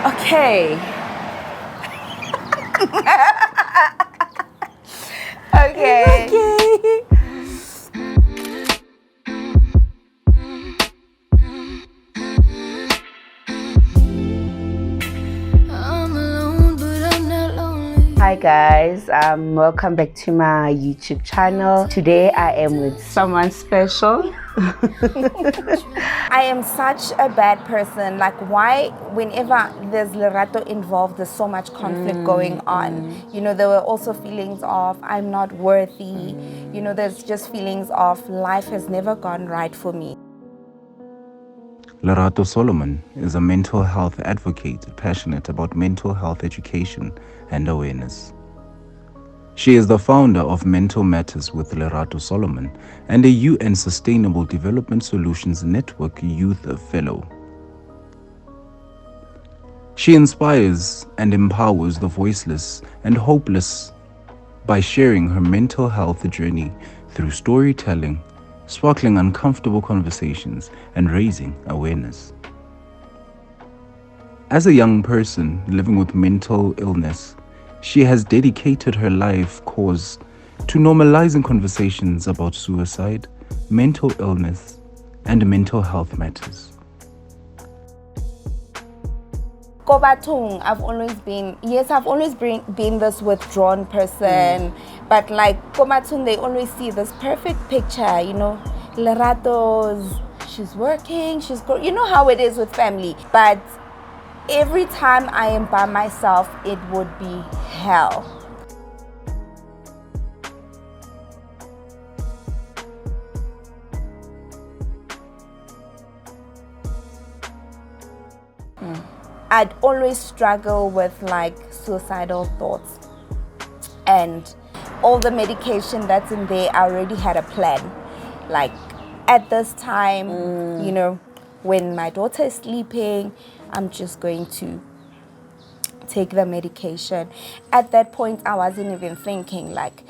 Okay. Okay. Okay. Hi guys, welcome back to my YouTube channel. Today I am with someone special. I am such a bad person. Like, why, whenever there's Lerato involved, there's so much conflict going on. You know, there were also feelings of I'm not worthy. You know, there's just feelings of life has never gone right for me. Lerato Solomon is a mental health advocate passionate about mental health education and awareness. She is the founder of Mental Matters with Lerato Solomon and a UN Sustainable Development Solutions Network Youth Fellow. She inspires and empowers the voiceless and hopeless by sharing her mental health journey through storytelling, sparkling uncomfortable conversations, and raising awareness. As a young person living with mental illness, she has dedicated her life cause to normalizing conversations about suicide, mental illness, and mental health matters. Kobatung, I've always been this withdrawn person, but like Kobatung, they always see this perfect picture, you know, Lerato's, she's working, you know how it is with family, but every time I am by myself, it would be hell. I'd always struggle with like suicidal thoughts, and all the medication that's in there, I already had a plan. Like at this time, you know, when my daughter is sleeping, I'm just going to take the medication. At that point, I wasn't even thinking like.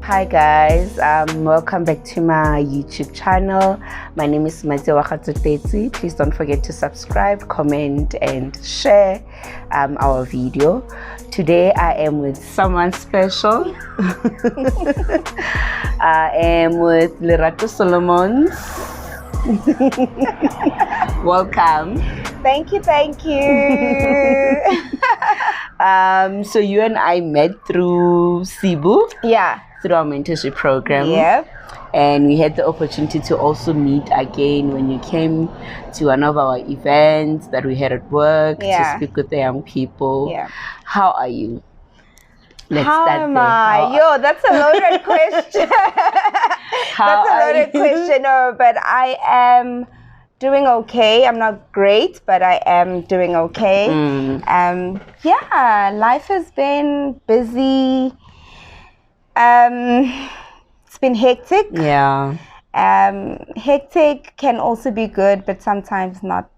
Hi guys, welcome back to my YouTube channel. My name is Lerato Solomon. Please don't forget to subscribe, comment, and share our video. Today I am with someone special. I am with Lerato Solomon. Welcome. Thank you. So you and I met through Cebu. Yeah. Through our mentorship program. Yeah. And we had the opportunity to also meet again when you came to one of our events that we had at work to speak with the young people. Yeah. How are you? How am I? Yo, that's a loaded question. That's a loaded question. No, but I am doing okay. I'm not great, but I am doing okay. Yeah, life has been busy. It's been hectic. Yeah. Hectic can also be good, but sometimes not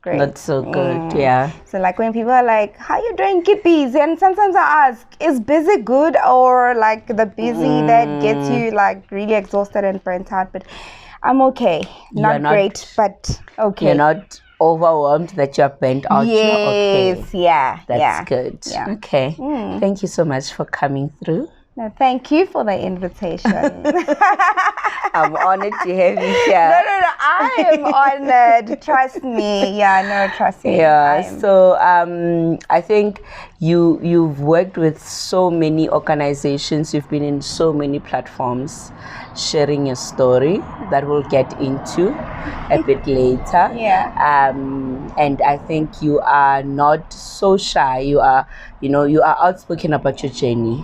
great. Not so good, yeah. So like when people are like, how you doing, kippies? And sometimes I ask, is busy good, or like the busy that gets you like really exhausted and burnt out? But I'm okay. Not great, but okay. You're not overwhelmed that you're burnt out. Yes, okay. Yeah. That's good. Yeah. Okay. Thank you so much for coming through. No, thank you for the invitation. I'm honored to have you here. No, I am honored. Trust me. Yeah, trust me. Yeah, so I think you've worked with so many organizations. You've been in so many platforms sharing your story that we'll get into a bit later. Yeah. And I think you are not so shy. You are outspoken about your journey.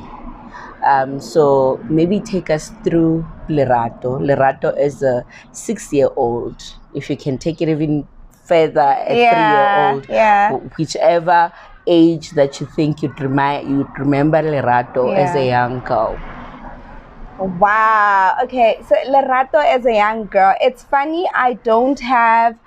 So maybe take us through Lerato. Lerato is a 6-year-old. If you can take it even further, a 3-year-old. Yeah. Whichever age that you think you'd remember Lerato as a young girl. Wow. Okay. So Lerato as a young girl. It's funny. I don't have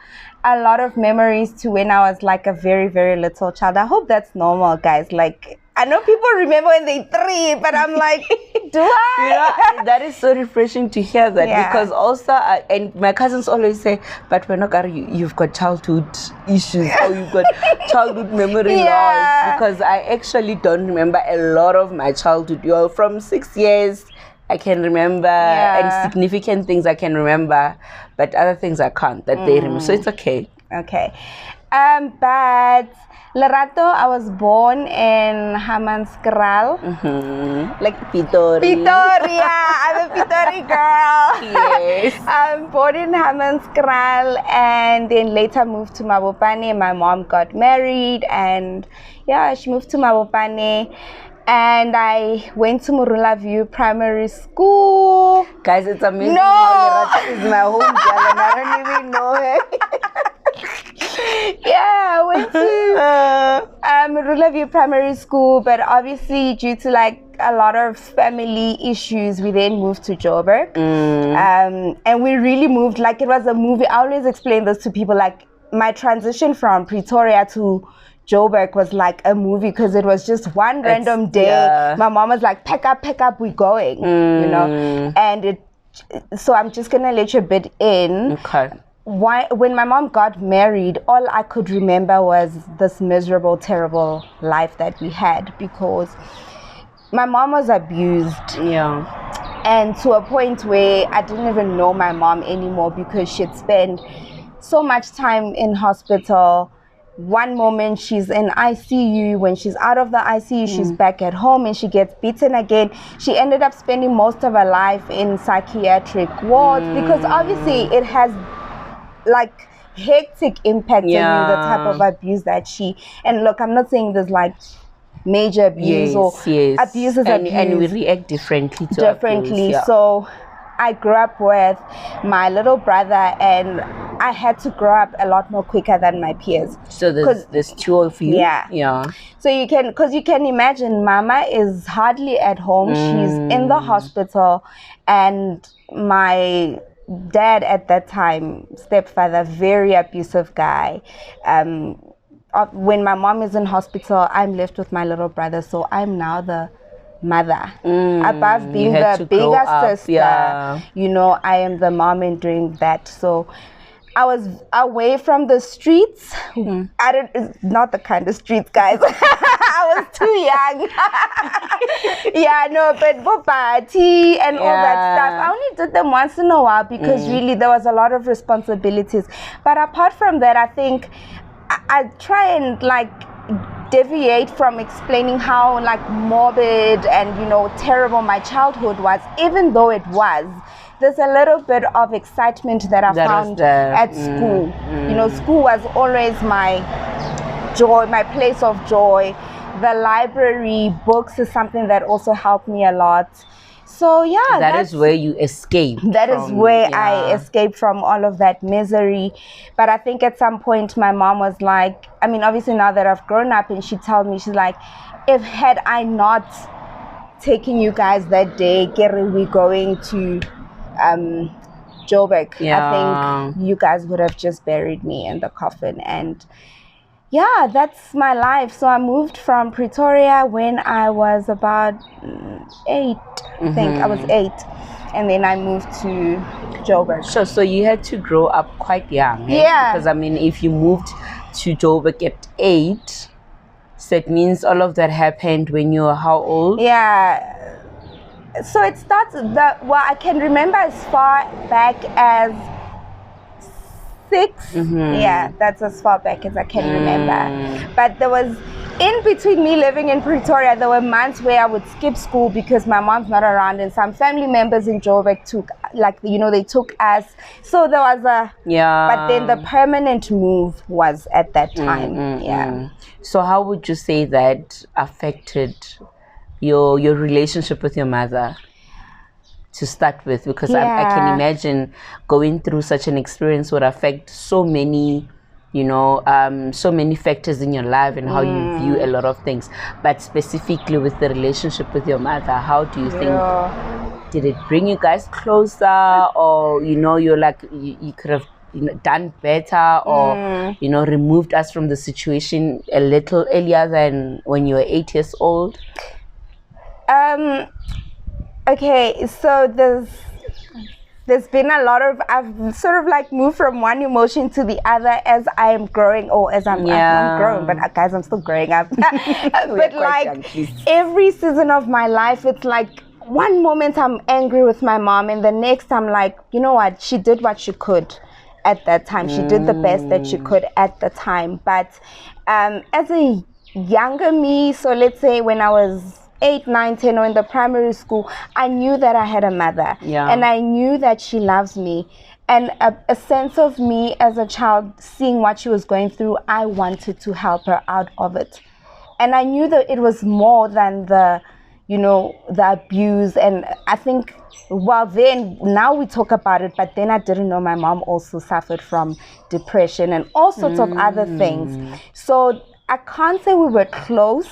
a lot of memories to when I was like a very, very little child. I hope that's normal, guys. Like, I know people remember when they 3, but I'm like, do I? That is so refreshing to hear that, because also, and my cousins always say, but we're not you've got childhood issues or you've got childhood memory loss, because I actually don't remember a lot of my childhood. From 6 years, I can remember, and significant things I can remember, but other things I can't, that they remember. So it's okay. Okay. But Lerato, I was born in Hammanskraal. Like Pitori. I'm a Pitori girl. Yes. I'm born in Hammanskraal and then later moved to Mabopane. My mom got married and she moved to Mabopane. And I went to Morula View Primary School. Guys, it's amazing how Lerato is my home girl and I don't even know her. I went to Morula View Primary School, but obviously due to like a lot of family issues, we then moved to Joburg. And we really moved like it was a movie. I always explain this to people, like my transition from Pretoria to Joburg was like a movie, because it was just one random day. My mom was like, pack up, we're going, you know. And so I'm just gonna let you a bit in. Okay. When my mom got married, all I could remember was this miserable, terrible life that we had, because my mom was abused. And to a point where I didn't even know my mom anymore, because she'd spent so much time in hospital. One moment she's in ICU, when she's out of the ICU, she's back at home and she gets beaten again. She ended up spending most of her life in psychiatric wards, because obviously it has like hectic impact on you, the type of abuse that and look, I'm not saying there's like major abuse abuse is abuse. And we react differently to abuse, So I grew up with my little brother, and I had to grow up a lot more quicker than my peers. So there's 2 of you. So you can imagine, Mama is hardly at home. She's in the hospital, and my dad at that time, stepfather, very abusive guy. When my mom is in hospital, I'm left with my little brother, so I'm now the mother. Above being the bigger sister, you know, I am the mom and doing that. So I was away from the streets. Not the kind of streets, guys. I was too young. But party and all that stuff, I only did them once in a while, because really there was a lot of responsibilities. But apart from that, I think I try and like deviate from explaining how like morbid and, you know, terrible my childhood was, even though it was. There's a little bit of excitement that I found at school. You know, school was always my joy, my place of joy. The library, books is something that also helped me a lot. So that is where you escape. That is where I escaped from all of that misery. But I think at some point my mom was like, I mean, obviously now that I've grown up, and she told me, she's like, had I not taken you guys that day, Gary, we going to Joburg, I think you guys would have just buried me in the coffin. And that's my life. So I moved from Pretoria when I was about 8. I think I was 8, and then I moved to Joburg. So you had to grow up quite young, because I mean, if you moved to Joburg at 8, so it means all of that happened when you were how old? So it starts, I can remember as far back as 6. That's as far back as I can remember. But there was, in between me living in Pretoria, there were months where I would skip school because my mom's not around, and some family members in Joburg took, like, you know, they took us. So there was but then the permanent move was at that time. So how would you say that affected your relationship with your mother to start with? Because I can imagine going through such an experience would affect so many, you know, so many factors in your life and how you view a lot of things. But specifically with the relationship with your mother, how do you think, did it bring you guys closer, or, you know, you're like, you could have done better or removed us from the situation a little earlier than when you were 8 years old? Okay, so there's been a lot of, I've sort of like moved from one emotion to the other as I am growing, or as I'm growing, but guys, I'm still growing up. But like every season of my life, it's like one moment I'm angry with my mom, and the next I'm like, you know what, she did what she could at that time. She did the best that she could at the time. But as a younger me, so let's say when I was 8, 9, 10, or in the primary school, I knew that I had a mother, and I knew that she loves me, and a sense of me as a child seeing what she was going through, I wanted to help her out of it. And I knew that it was more than the abuse. And I think, well, then now we talk about it, but then I didn't know my mom also suffered from depression and all sorts of other things. So I can't say we were close.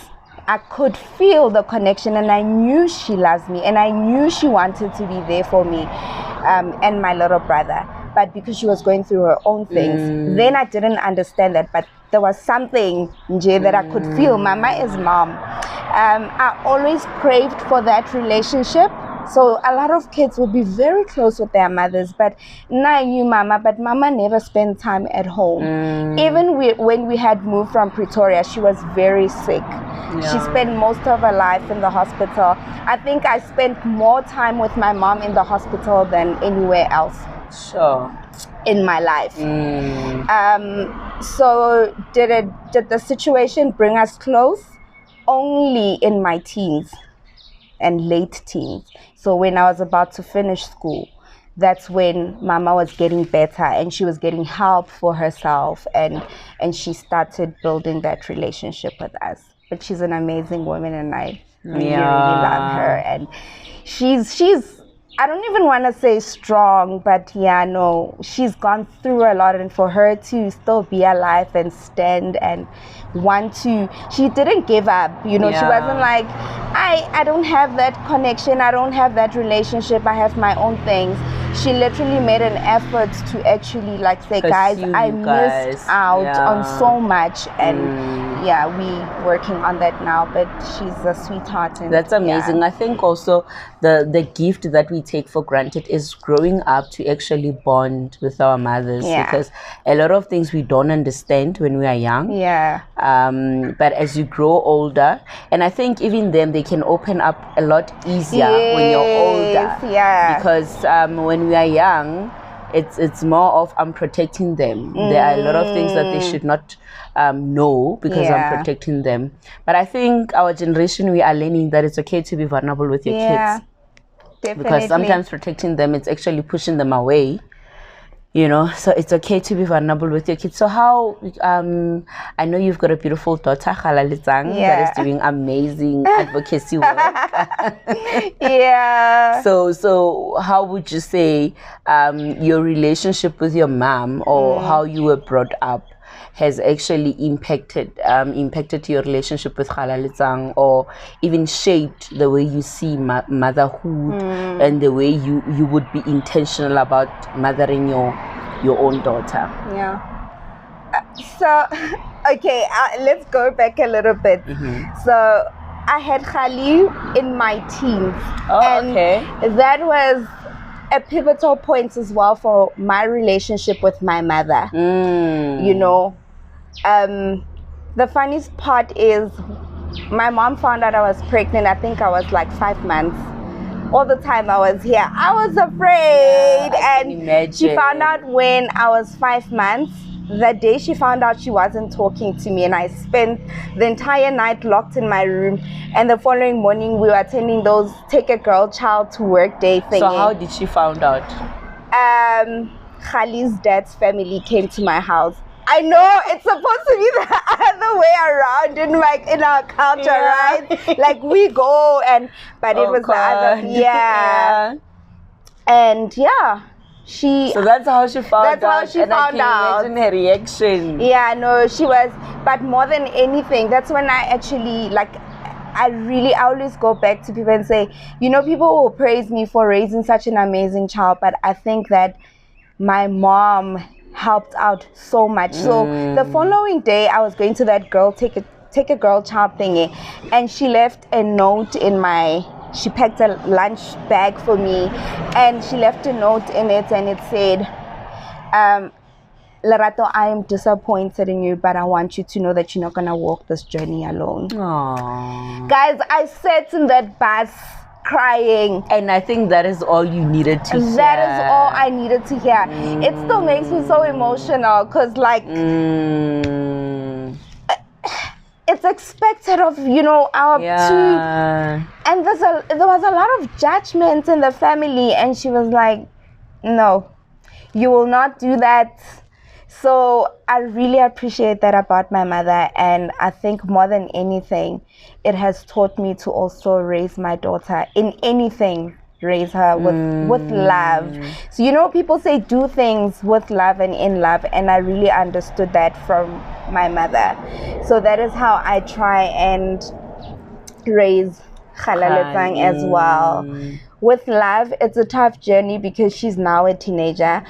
I could feel the connection, and I knew she loves me, and I knew she wanted to be there for me and my little brother. But because she was going through her own things, then I didn't understand that. But there was something, Nje, that I could feel. Mama is mom. I always craved for that relationship. So a lot of kids will be very close with their mothers, but now I knew Mama, but Mama never spent time at home. Even when we had moved from Pretoria, she was very sick. She spent most of her life in the hospital. I think I spent more time with my mom in the hospital than anywhere else. Sure. In my life. So did the situation bring us close? Only in my teens and late teens. So when I was about to finish school, that's when Mama was getting better, and she was getting help for herself, and she started building that relationship with us. But she's an amazing woman, and I really, really love her. And she's I don't even want to say strong, but she's gone through a lot, and for her to still be alive and stand and she didn't give up, she wasn't like, I don't have that connection, I don't have that relationship, I have my own things. She literally made an effort to actually say, guys, I missed out on so much, and we working on that now, but she's a sweetheart. And that's amazing. I think also the gift that we take for granted is growing up to actually bond with our mothers, because a lot of things we don't understand when we are young. But as you grow older, and I think even then they can open up a lot easier when you're older. Because when we are young, it's more of I'm protecting them. There are a lot of things that they should not know because I'm protecting them. But I think our generation, we are learning that it's okay to be vulnerable with your kids. Definitely. Because sometimes protecting them, it's actually pushing them away. So it's okay to be vulnerable with your kids. So how, I know you've got a beautiful daughter, Khalalitang, that is doing amazing advocacy work. So how would you say your relationship with your mom, or how you were brought up, has actually impacted your relationship with Khalalitang, or even shaped the way you see motherhood and the way you would be intentional about mothering your own daughter? So, okay, let's go back a little bit. So I had Khali in my teens. That was a pivotal point as well for my relationship with my mother. The funniest part is my mom found out I was pregnant. I think I was like 5 months. All the time I was here, I was afraid. And she found out when I was 5 months. The day she found out, she wasn't talking to me, and I spent the entire night locked in my room. And the following morning, we were attending those take a girl child to work day thing. So how did she found out? Khali's dad's family came to my house. I know it's supposed to be the other way around in our culture, right? Like we go, but it was the other, and so that's how she found out. That's how she found out. I can imagine her reaction. She was. But more than anything, that's when I actually I always go back to people and say, people will praise me for raising such an amazing child, but I think that my mom helped out so much. So the following day, I was going to that girl take a girl child thingy, and she left a note in she packed a lunch bag for me, and she left a note in it, and it said, Lerato, I am disappointed in you, but I want you to know that you're not gonna walk this journey alone. Aww. Guys, I sat in that bus crying, and I think that is all you needed to hear. That is all I needed to hear. It still makes me so emotional, because like it's expected of our two, and there was a lot of judgment in the family, and she was like, no, you will not do that. So I really appreciate that about my mother, and I think more than anything, it has taught me to also raise my daughter in anything. Raise her with love. So people say do things with love and in love, and I really understood that from my mother. So that is how I try and raise Khalaletsang as well. With love. It's a tough journey because she's now a teenager.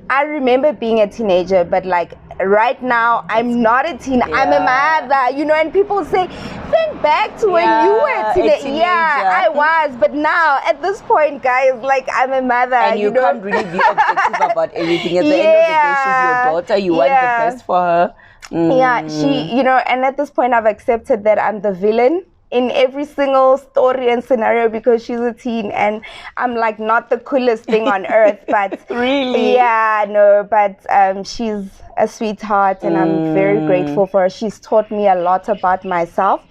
I remember being a teenager, but like right now, I'm not a teen. I'm a mother, and people say, think back to when you were a teenager. Yeah, I was. But now, at this point, guys, like I'm a mother. And you can't really be objective about everything. At the end of the day, she's your daughter. You want the best for her. Yeah, she, and at this point, I've accepted that I'm the villain in every single story and scenario because she's a teen, and I'm like not the coolest thing on earth, but really, but she's a sweetheart, and I'm very grateful for her. She's taught me a lot about myself.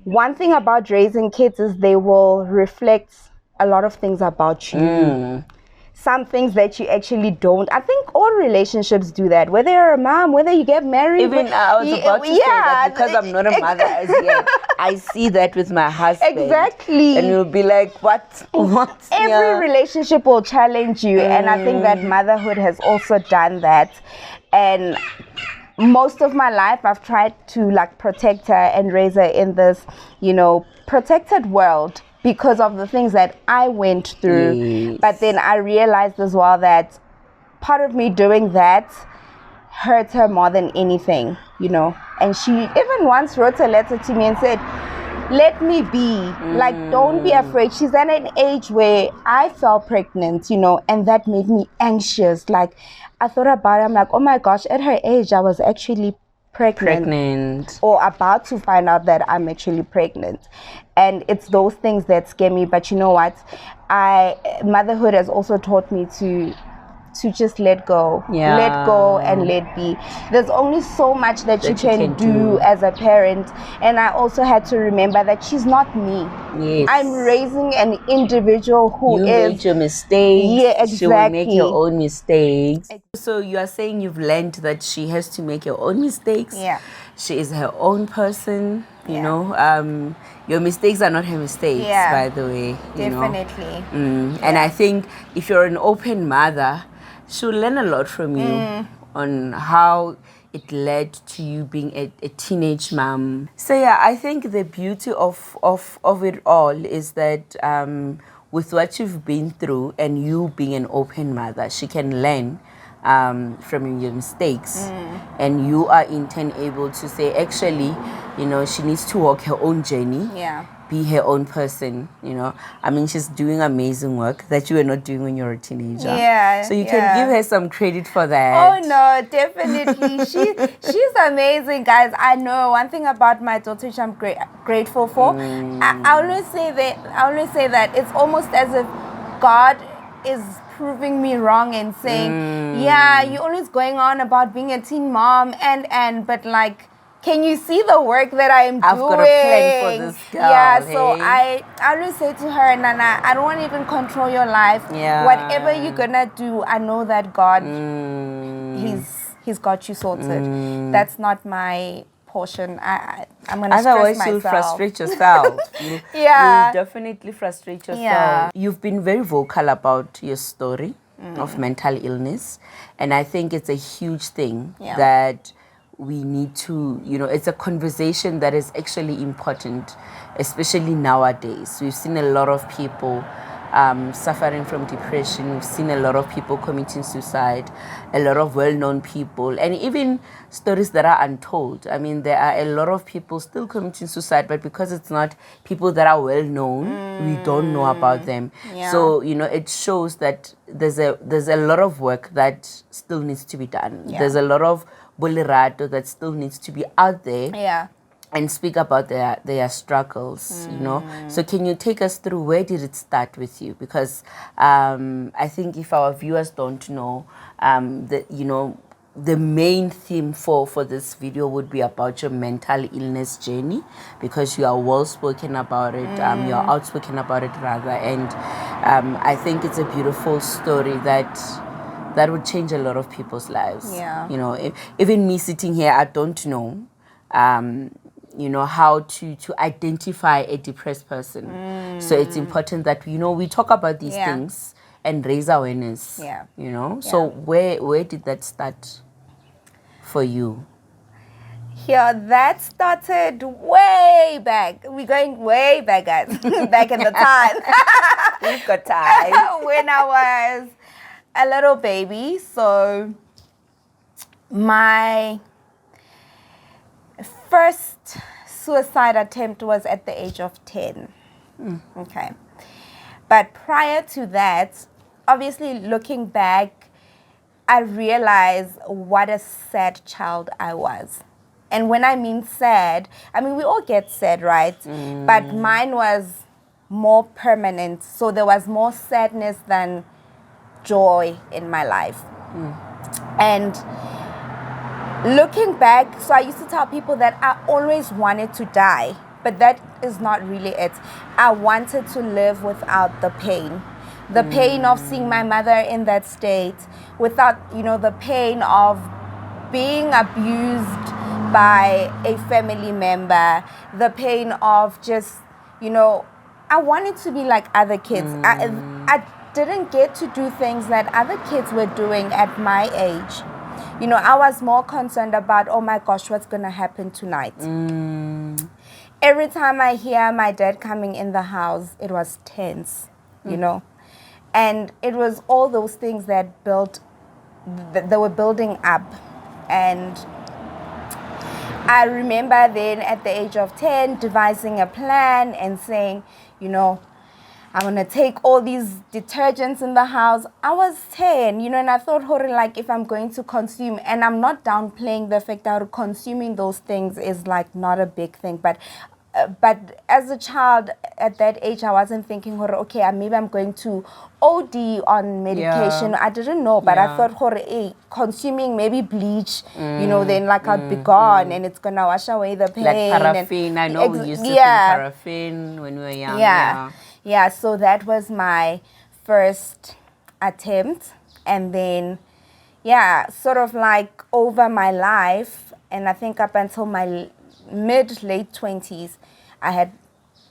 One thing about raising kids is they will reflect a lot of things about you. Some things that you actually don't. I think all relationships do that. Whether you're a mom, whether you get married. Even I was about to say that because I'm not a mother as yet. I see that with my husband. Exactly. And you'll be like, what? Every relationship will challenge you. And I think that motherhood has also done that. And most of my life, I've tried to like protect her and raise her in this, protected world, because of the things that I went through. Yes. But then I realized as well that part of me doing that hurt her more than anything, And she even once wrote a letter to me and said, let me be, like, don't be afraid. She's at an age where I fell pregnant, and that made me anxious. Like, I thought about it, I'm like, oh my gosh, at her age, I was actually pregnant or about to find out that I'm actually pregnant. And it's those things that scare me. But you know what? Motherhood has also taught me to just let go. Let go and let be. There's only so much that you can do as a parent. And I also had to remember that she's not me. Yes. I'm raising an individual who you made your mistakes. Yeah, exactly. She will make your own mistakes. So you are saying you've learned that she has to make her own mistakes. Yeah. She is her own person, you know. Your mistakes are not her mistakes, by the way. Definitely. And I think if you're an open mother, she'll learn a lot from you on how it led to you being a teenage mom. So I think the beauty of it all is that with what you've been through and you being an open mother, she can learn from your mistakes, and you are in turn able to say, actually, she needs to walk her own journey, be her own person. I mean, she's doing amazing work that you were not doing when you were a teenager. So you can give her some credit for that. Oh no, definitely. She's amazing, guys. I know one thing about my daughter, which I'm grateful for. I always say that it's almost as if God is proving me wrong and saying, you're always going on about being a teen mom but like, can you see the work that I am doing? I've got a plan for this girl. So I always say to her, Nana, I don't want to even control your life. Whatever you're gonna do, I know that God, He's got you sorted. That's not my portion. I'm gonna stress myself. Otherwise, you'll frustrate yourself. You'll definitely frustrate yourself. You've been very vocal about your story of mental illness, and I think it's a huge thing that we need to, it's a conversation that is actually important, especially nowadays. We've seen a lot of people suffering from depression. We've seen a lot of people committing suicide, a lot of well-known people, and even stories that are untold. I mean, there are a lot of people still committing suicide, but because it's not people that are well-known, we don't know about them. Yeah. So, it shows that there's a lot of work that still needs to be done. Yeah. There's a lot of Lerato that still needs to be out there. Yeah. And speak about their struggles, So can you take us through, where did it start with you? Because I think if our viewers don't know, the main theme for this video would be about your mental illness journey, because you are well spoken about it, you are outspoken about it rather, and I think it's a beautiful story that would change a lot of people's lives. Yeah. Even me sitting here, I don't know. How to identify a depressed person. So it's important that, we talk about these things and raise awareness. Yeah. So where did that start for you? Yeah, that started way back. We're going way back, guys. Back in the time. We've got time. When I was a little baby. So my first suicide attempt was at the age of 10. Okay. But prior to that, obviously looking back, I realized what a sad child I was. And when I mean sad, we all get sad, right? But mine was more permanent. So there was more sadness than joy in my life. And looking back, so I used to tell people that I always wanted to die, but that is not really it. I wanted to live without the pain. The pain of seeing my mother in that state, without, the pain of being abused by a family member, the pain of just, I wanted to be like other kids. I didn't get to do things that other kids were doing at my age. I was more concerned about, oh my gosh, what's going to happen tonight? Every time I hear my dad coming in the house, it was tense, And it was all those things that they were building up. And I remember then at the age of 10 devising a plan and saying, I'm going to take all these detergents in the house. I was 10, and I thought, like, if I'm going to consume, and I'm not downplaying the fact that consuming those things is, like, not a big thing. But as a child at that age, I wasn't thinking, okay, maybe I'm going to OD on medication. Yeah. I didn't know, but I thought, hey, consuming maybe bleach, then, like, I'll be gone and it's going to wash away the pain. Like paraffin. I know we used to think paraffin when we were young. Yeah, so that was my first attempt. And then, sort of like over my life, and I think up until my late 20s, I had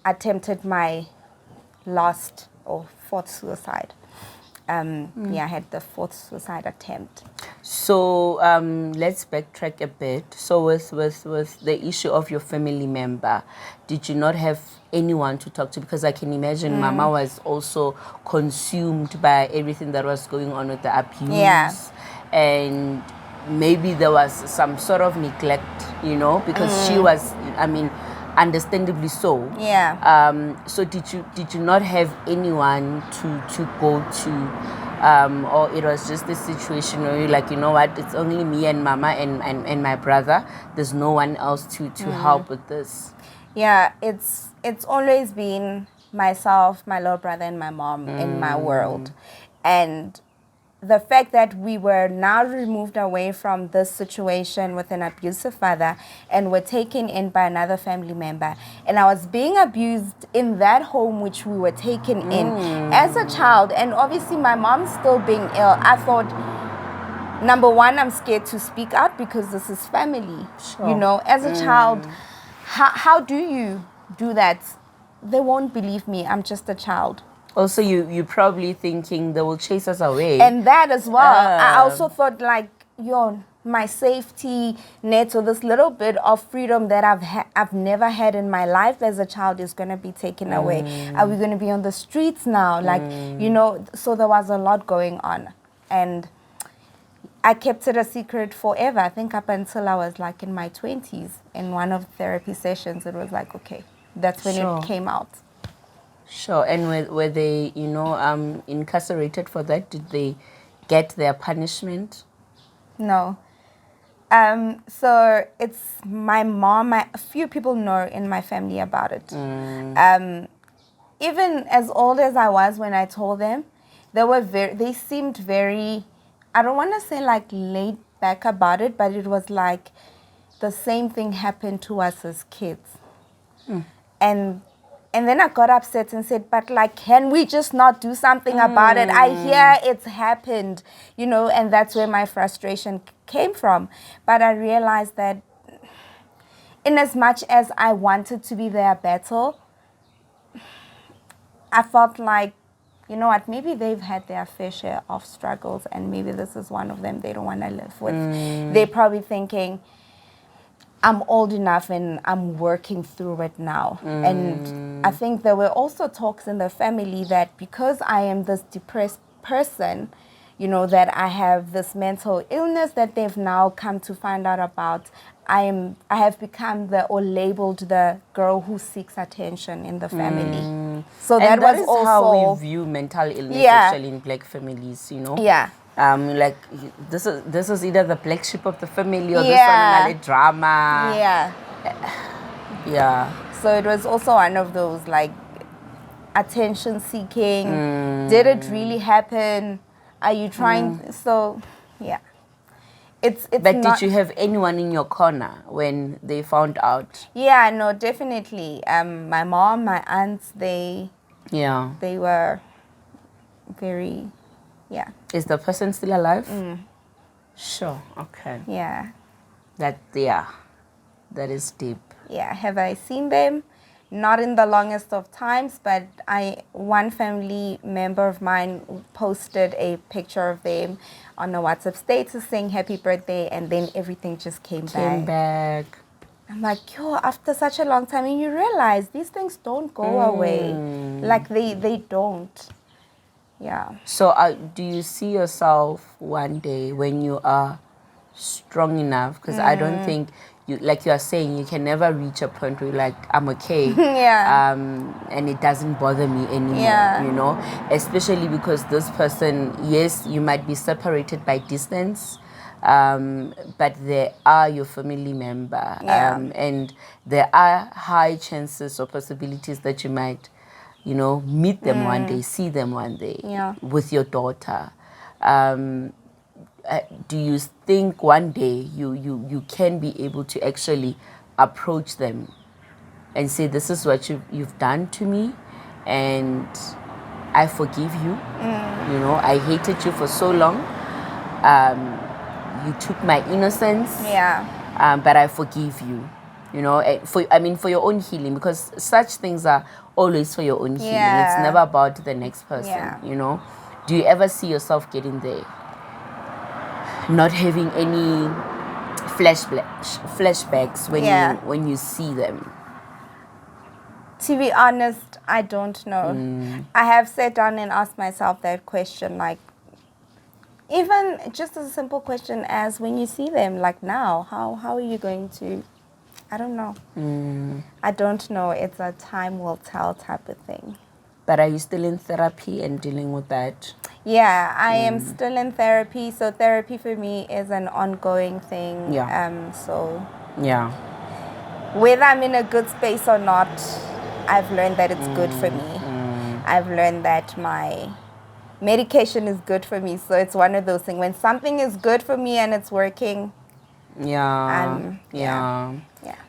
attempted my last or fourth suicide. I had the fourth suicide attempt. So let's backtrack a bit. So with the issue of your family member, did you not have anyone to talk to? Because I can imagine Mama was also consumed by everything that was going on with the abuse. Yeah. And maybe there was some sort of neglect, because she was, understandably so. Yeah. So did you not have anyone to go to? Or it was just a situation where you're like, what, it's only me and Mama and my brother. There's no one else to help with this. Yeah, it's always been myself, my little brother, and my mom in my world. And the fact that we were now removed away from this situation with an abusive father and were taken in by another family member, and I was being abused in that home which we were taken in as a child, and obviously my mom still being ill, I thought, number one, I'm scared to speak out because this is family. Sure. As a child, how do you do that? They won't believe me. I'm just a child. Also, you probably thinking they will chase us away. And that as well. I also thought, like, my safety net, or this little bit of freedom that I've never had in my life as a child is going to be taken away. Are we going to be on the streets now? Like, you know, so there was a lot going on. And I kept it a secret forever. I think up until I was like in my 20s. In one of the therapy sessions, it was like, okay, that's when Sure. it came out. Sure. And were they, you know, incarcerated for that? Did they get their punishment? No. So it's my mom. A few people know in my family about it. Even as old as I was when I told them, they seemed very, I don't want to say like laid back about it, but it was like the same thing happened to us as kids. And then I got upset and said, but like, can we just not do something about it? I hear it's happened, you know, and that's where my frustration came from. But I realized that in as much as I wanted to be their battle, I felt like, you know what, maybe they've had their fair share of struggles and maybe this is one of them they don't want to live with. They're probably thinking, I'm old enough and I'm working through it now. And I think there were also talks in the family that because I am this depressed person, you know, that I have this mental illness that they've now come to find out about, I have become labeled the girl who seeks attention in the family. So And that was is also how we view mental illness, especially in black families, you know. Yeah. Like this is either the black sheep of the family or this one is drama. Yeah. So it was also one of those like attention seeking. Did it really happen? Are you trying? So yeah. It's But not, did you have anyone in your corner when they found out? Yeah, no, definitely. My mom, my aunts, they were very, yeah. Is the person still alive? Sure. Okay. Yeah. That is deep. Yeah. Have I seen them? Not in the longest of times, but one family member of mine posted a picture of them on a WhatsApp status saying happy birthday, and then everything just came back. I'm like, yo, after such a long time, and you realize these things don't go away. Like they don't. Yeah. So do you see yourself one day when you are strong enough? Because I don't think you, like you are saying, you can never reach a point where you're like, I'm okay. Yeah. And it doesn't bother me anymore. Yeah. You know, especially because this person, yes, you might be separated by distance, but they are your family member. Yeah. And there are high chances or possibilities that you might, you know, meet them one day, see them one day with your daughter. Do you think one day you can be able to actually approach them and say, this is what you've done to me and I forgive you. You know, I hated you for so long. You took my innocence. But I forgive you. You know, for your own healing, because such things are always for your own healing. It's never about the next person, you know. Do you ever see yourself getting there? Not having any flashbacks when you see them? To be honest, I don't know. I have sat down and asked myself that question, like, even just as a simple question as when you see them, like now, how are you going to... I don't know. I don't know. It's a time will tell type of thing. But are you still in therapy and dealing with that? Yeah, I am still in therapy. So therapy for me is an ongoing thing. Whether I'm in a good space or not, I've learned that it's good for me. I've learned that my medication is good for me. So it's one of those things. When something is good for me and it's working,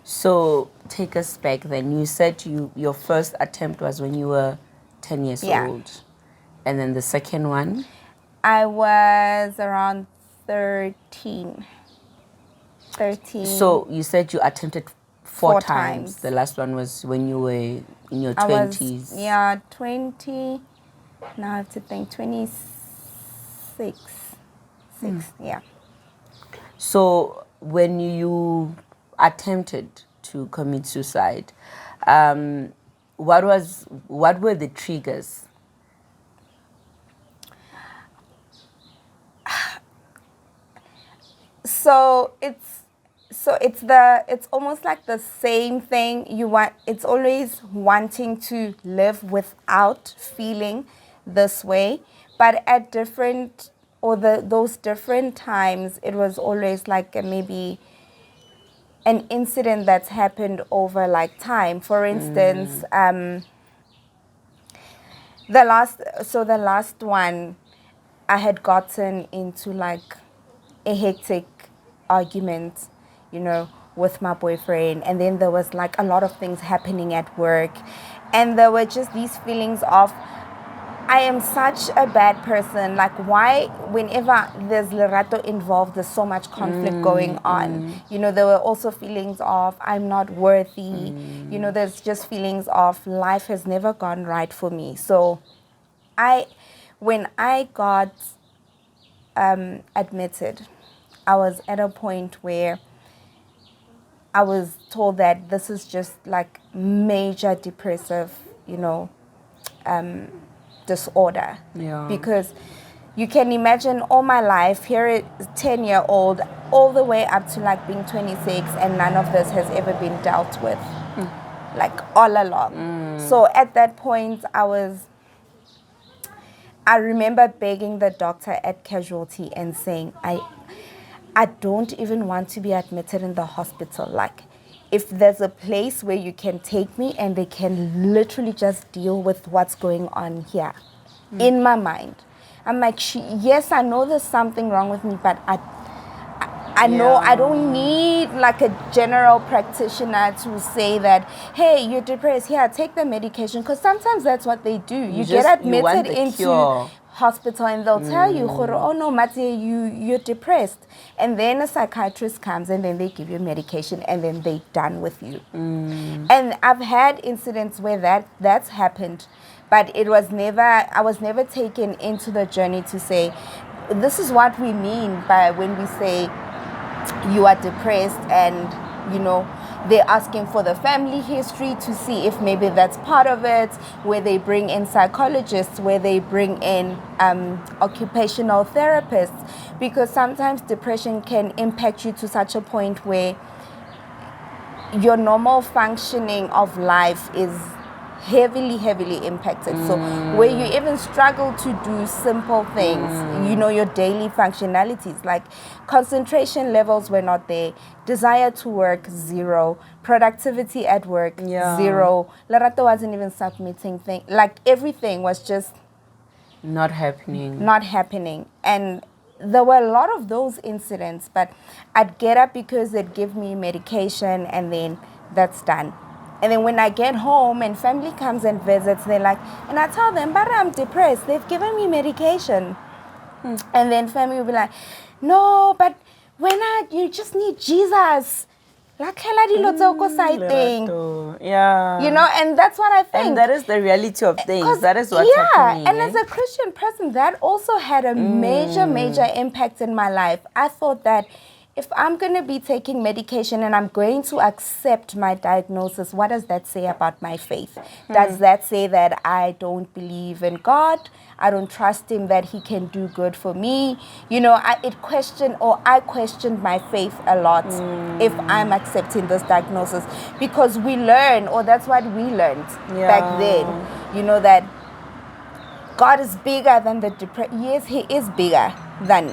So take us back then. You said your first attempt was when you were 10 years old. And then the second one? I was around 13. So you said you attempted four times. The last one was when you were in your 20s. 20. Now I have to think, 26. So when you attempted to commit suicide, what were the triggers? So it's almost like the same thing. It's always wanting to live without feeling this way, but at different, or those different times, it was always like maybe an incident that's happened over like time. For instance, the last one, I had gotten into like a hectic argument, with my boyfriend, and then there was like a lot of things happening at work, and there were just these feelings of, I am such a bad person. Like, why, whenever there's Lerato involved, there's so much conflict going on. There were also feelings of, I'm not worthy. There's just feelings of, life has never gone right for me. So, when I got admitted, I was at a point where I was told that this is just like major depressive, disorder. Yeah. Because you can imagine all my life, here is 10-year-old, all the way up to like being 26, and none of this has ever been dealt with, like all along. So at that point, I remember begging the doctor at Casualty and saying, I don't even want to be admitted in the hospital. Like, if there's a place where you can take me and they can literally just deal with what's going on here. In my mind, I'm like, yes, I know there's something wrong with me, but I know I don't need like a general practitioner to say that, hey, you're depressed, here, take the medication. Because sometimes that's what they do. You get admitted into hospital and they'll tell you, oh no, Mate, you're depressed. And then a psychiatrist comes and then they give you medication and then they're done with you. And I've had incidents where that's happened, but I was never taken into the journey to say, this is what we mean by when we say you are depressed, and they're asking for the family history to see if maybe that's part of it, where they bring in psychologists, where they bring in occupational therapists, because sometimes depression can impact you to such a point where your normal functioning of life is heavily impacted. So where you even struggle to do simple things, your daily functionalities, like concentration levels were not there, desire to work, zero, productivity at work, zero. Lerato wasn't even submitting things, like everything was just not happening. And there were a lot of those incidents, but I'd get up because they'd give me medication and then that's done. And then when I get home and family comes and visits, they're like, and I tell them, but I'm depressed. They've given me medication. And then family will be like, no, but you just need Jesus. Like, thing. Yeah. And that's what I think. And that is the reality of things. That is what's happening. And as a Christian person, that also had a major impact in my life. I thought that if I'm going to be taking medication and I'm going to accept my diagnosis, what does that say about my faith? Does that say that I don't believe in God? I don't trust him that he can do good for me? I questioned my faith a lot if I'm accepting this diagnosis, because we learn, or that's what we learned back then, that God is bigger than the depression. Yes, he is bigger than,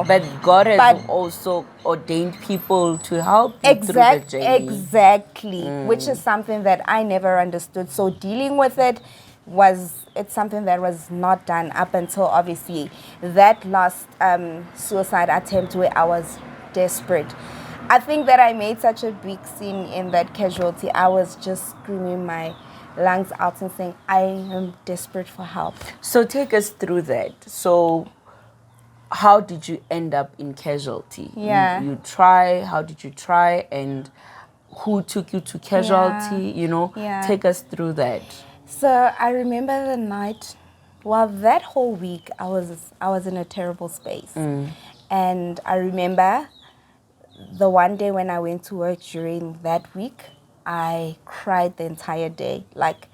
But God has also ordained people to help you through the journey. Exactly, which is something that I never understood. So dealing with it's something that was not done up until obviously that last suicide attempt where I was desperate. I think that I made such a big scene in that Casualty. I was just screaming my lungs out and saying, I am desperate for help. So take us through that. So how did you end up in Casualty? Yeah. You try, how did you try, and who took you to Casualty? Take us through that. So I remember the night, that whole week I was in a terrible space. And I remember the one day when I went to work during that week, I cried the entire day. Like,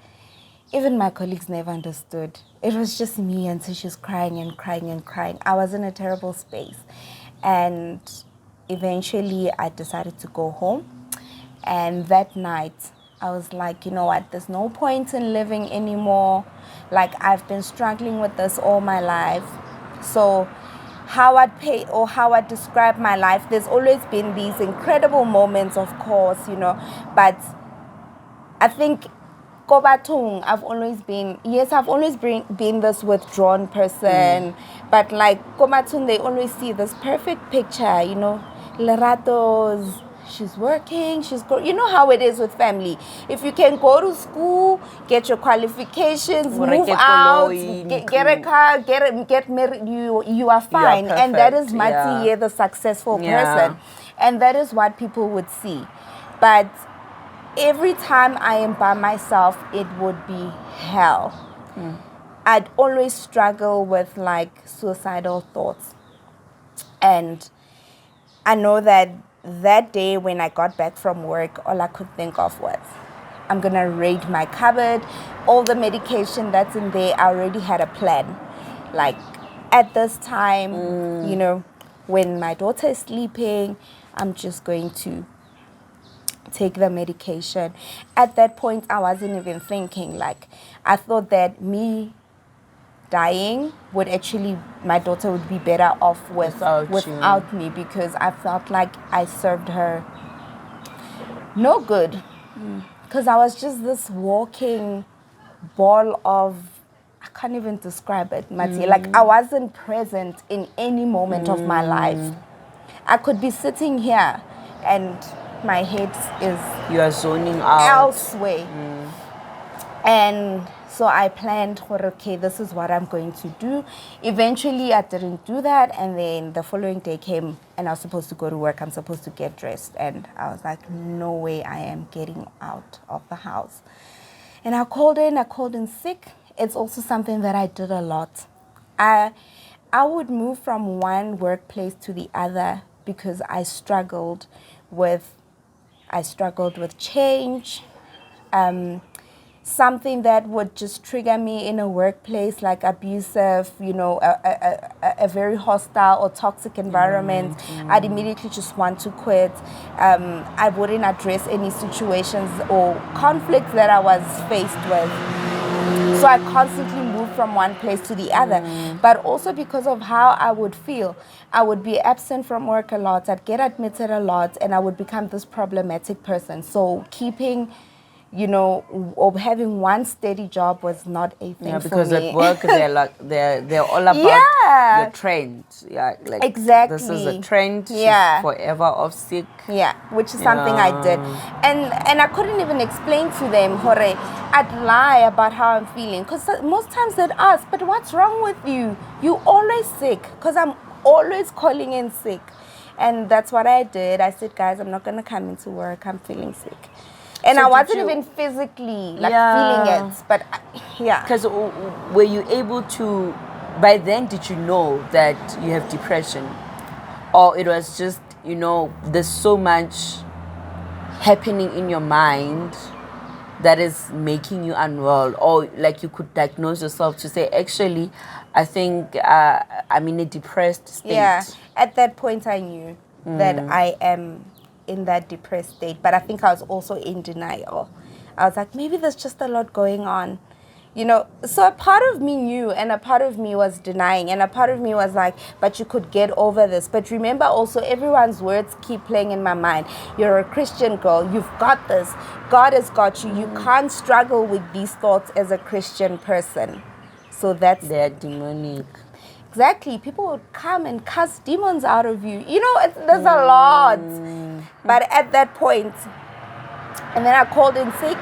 even my colleagues never understood. It was just me, and so she was crying and crying and crying. I was in a terrible space. And eventually I decided to go home. And that night, I was like, you know what, there's no point in living anymore. Like, I've been struggling with this all my life. So how I'd describe my life, there's always been these incredible moments, of course, but I think Kobatung, I've always been this withdrawn person, but like Kobatung, they always see this perfect picture, Lerato's, she's working, you know how it is with family. If you can go to school, get your qualifications, move out, get a car, get married, you are fine. And that is Mati, the successful person. And that is what people would see. But every time I am by myself, it would be hell. I'd always struggle with like suicidal thoughts. And I know that day when I got back from work, all I could think of was, I'm going to raid my cupboard. All the medication that's in there, I already had a plan. Like, at this time, when my daughter is sleeping, I'm just going to take the medication. At that point, I wasn't even thinking. Like, I thought that me dying would actually, my daughter would be better off without me, because I felt like I served her no good. Because I was just this walking ball of, I can't even describe it, Mati. Like, I wasn't present in any moment of my life. I could be sitting here and my head is, you are zoning out elsewhere. And so I planned, okay, this is what I'm going to do. Eventually, I didn't do that. And then the following day came and I was supposed to go to work. I'm supposed to get dressed. And I was like, no way I am getting out of the house. And I called in sick. It's also something that I did a lot. I would move from one workplace to the other because I struggled with change. Something that would just trigger me in a workplace, like abusive, a very hostile or toxic environment, I'd immediately just want to quit. I wouldn't address any situations or conflicts that I was faced with. So I constantly moved from one place to the other. But also because of how I would feel, I would be absent from work a lot, I'd get admitted a lot, and I would become this problematic person. So keeping, or having one steady job was not a thing for me. Because at work they're all about your trend. Like exactly. This is a trend. She's forever off sick. Yeah, which is something I did, and I couldn't even explain to them. Hore, I'd lie about how I'm feeling, because most times they'd ask, "But what's wrong with you? You always sick?" Because I'm always calling in sick, and that's what I did. I said, "Guys, I'm not gonna come into work. I'm feeling sick." And so I wasn't even physically feeling it, but Because were you able to, by then, did you know that you have depression? Or it was just, there's so much happening in your mind that is making you unwell? Or like you could diagnose yourself to say, actually, I think I'm in a depressed state. Yeah, at that point I knew that I am in that depressed state, but I think I was also in denial. I was like, maybe there's just a lot going on, so a part of me knew, and a part of me was denying, and a part of me was like, but you could get over this. But remember also, everyone's words keep playing in my mind. You're a Christian girl, you've got this, God has got you. You can't struggle with these thoughts as a Christian person. So they're demonic. Exactly. People would come and cast demons out of you. There's a lot. But at that point, and then I called in sick,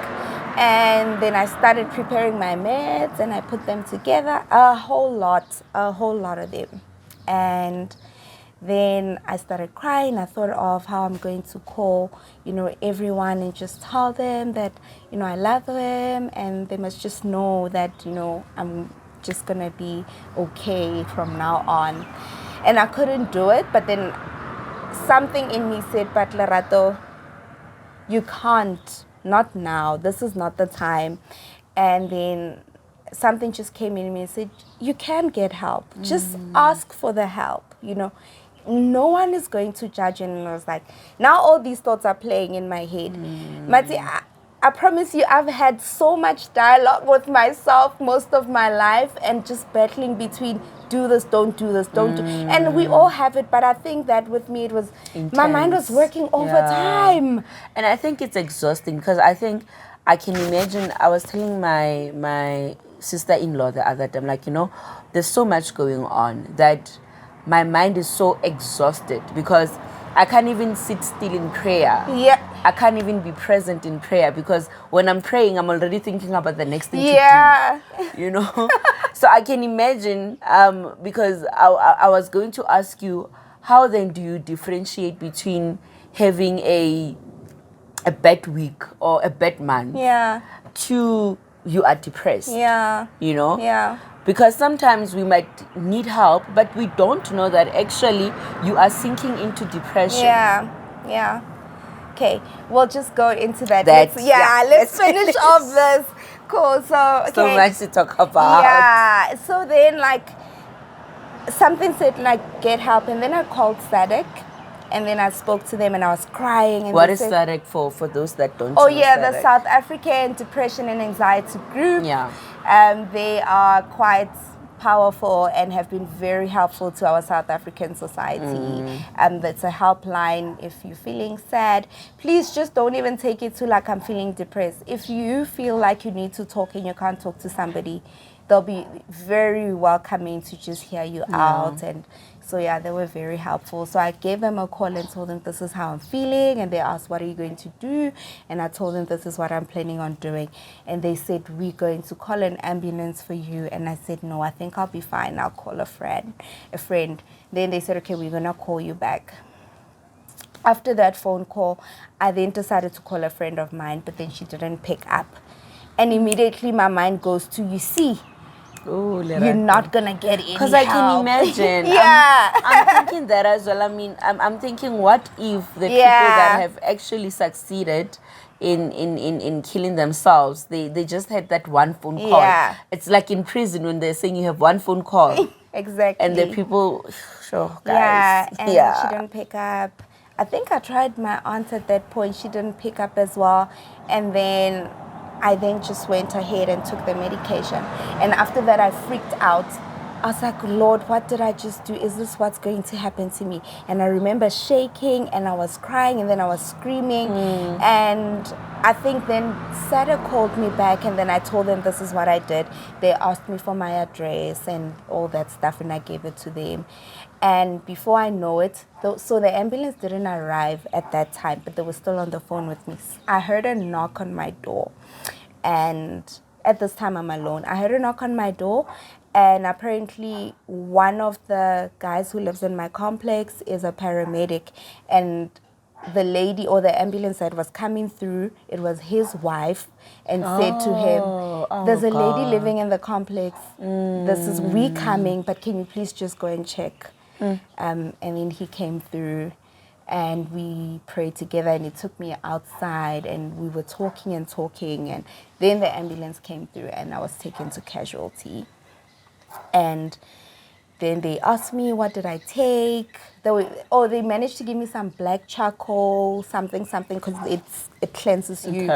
and then I started preparing my meds, and I put them together, a whole lot of them. And then I started crying. I thought of how I'm going to call, everyone and just tell them that, I love them, and they must just know that, I'm just going to be okay from now on. And I couldn't do it, but then something in me said, but Lerato, you can't, not now, this is not the time. And then something just came in me and said, you can get help, just ask for the help, you know. No one is going to judge you. And I was like, now all these thoughts are playing in my head. Mati, I promise you, I've had so much dialogue with myself most of my life, and just battling between do this, don't do this, don't do. And we all have it, but I think that with me, it was, my mind was working overtime. And I think it's exhausting, because I think I can imagine, I was telling my sister-in-law the other time, like, you know, there's so much going on that my mind is so exhausted, because I can't even sit still in prayer. Yeah. I can't even be present in prayer, because when I'm praying, I'm already thinking about the next thing to do. You know? So I can imagine, because I was going to ask you, how then do you differentiate between having a bad week or a bad month to you are depressed? You know? Yeah. Because sometimes we might need help, but we don't know that actually you are sinking into depression. Yeah. Okay, we'll just go into that. Let's Finish off this. Cool. So, okay. So much to talk about. Yeah. So then, like, something said, like, get help. And then I called SADC. And then I spoke to them and I was crying. And what is SADC for those that don't know? Oh, yeah, the South African Depression and Anxiety Group. Yeah. They are quite powerful and have been very helpful to our South African society. That's a helpline. If you're feeling sad, please just don't even take it to like I'm feeling depressed. If you feel like you need to talk and you can't talk to somebody, they'll be very welcoming to just hear you out. And so, yeah, they were very helpful. So I gave them a call and told them this is how I'm feeling. And they asked, what are you going to do? And I told them this is what I'm planning on doing. And they said, we're going to call an ambulance for you. And I said, no, I think I'll be fine. I'll call a friend. Then they said, okay, we're going to call you back. After that phone call, I then decided to call a friend of mine, but then she didn't pick up. And immediately my mind goes to, you see, you're not gonna get any help. Because I can imagine. I'm thinking that as well. I mean, I'm thinking, what if the people that have actually succeeded in killing themselves, they just had that one phone call. It's like in prison when they're saying you have one phone call. Exactly. And the people, sure, guys. Yeah, and she didn't pick up. I think I tried my aunt at that point. She didn't pick up as well. And then I then just went ahead and took the medication. And after that, I freaked out. I was like, Lord, what did I just do? Is this what's going to happen to me? And I remember shaking and I was crying and then I was screaming. And I think then SADC called me back and then I told them this is what I did. They asked me for my address and all that stuff and I gave it to them. And before I know it, so the ambulance didn't arrive at that time, but they were still on the phone with me. I heard a knock on my door. And at this time, I'm alone. I heard a knock on my door. And apparently, one of the guys who lives in my complex is a paramedic. And the lady or the ambulance that was coming through, it was his wife, and said to him, there's a lady living in the complex. This is we coming, but can you please just go and check? And then he came through and we prayed together and he took me outside and we were talking and then the ambulance came through and I was taken to casualty. And then they asked me, what did I take? They managed to give me some black charcoal, something, because it cleanses you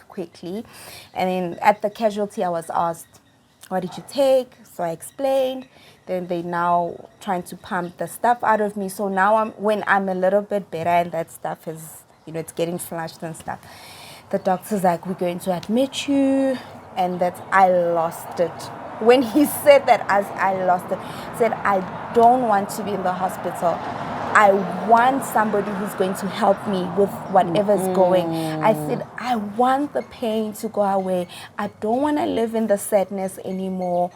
quickly. And then at the casualty, I was asked, what did you take? So I explained. Then they now trying to pump the stuff out of me. So now when I'm a little bit better and that stuff is, it's getting flushed and stuff, the doctor's like, we're going to admit you. And that I lost it. When he said that, I lost it. Said, I don't want to be in the hospital. I want somebody who's going to help me with whatever's going. I said, I want the pain to go away. I don't want to live in the sadness anymore.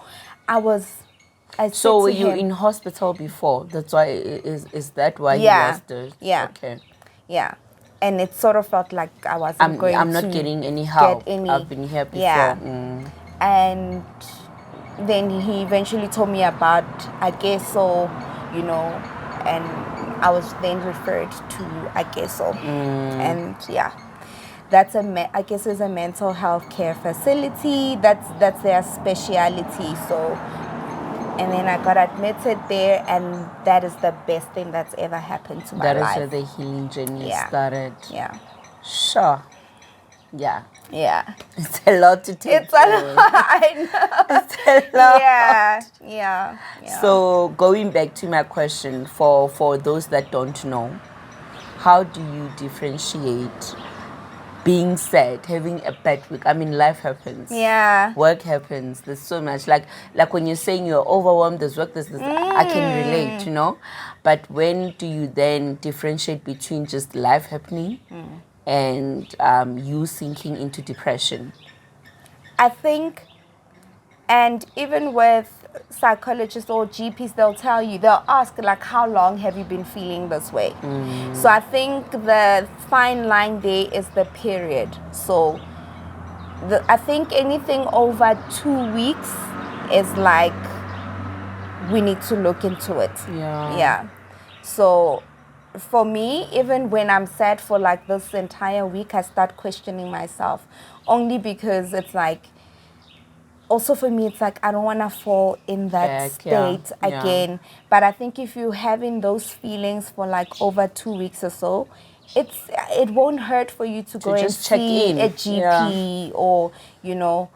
So were you in hospital before? That's why, is that why you lost it? Yeah. Okay. Yeah. And it sort of felt like I wasn't I'm not getting any help. I've been here before. Yeah. And then he eventually told me about, I guess so, and I was then referred to Akeso. And yeah, that's Akeso is a mental health care facility. That's their speciality. So, and then I got admitted there, and that is the best thing that's ever happened to my life. That is where the healing journey started. Yeah. Sure. Yeah. Yeah. It's a lot to take. It's a lot. I know. It's a lot. Yeah. So going back to my question, for those that don't know, how do you differentiate being sad, having a bad week? I mean, life happens. Yeah. Work happens. There's so much. Like when you're saying you're overwhelmed, there's work, there's this. I can relate, you know. But when do you then differentiate between just life happening and you sinking into depression? I think, and even with psychologists or GPs, they'll ask like, how long have you been feeling this way? So I think the fine line there is the period. So I think anything over 2 weeks is like, we need to look into it. Yeah. So for me, even when I'm sad for like this entire week, I start questioning myself, only because it's like, also for me, it's like I don't want to fall in that state again. But I think if you're having those feelings for like over 2 weeks or so, it won't hurt for you to go and see a GP or, you know.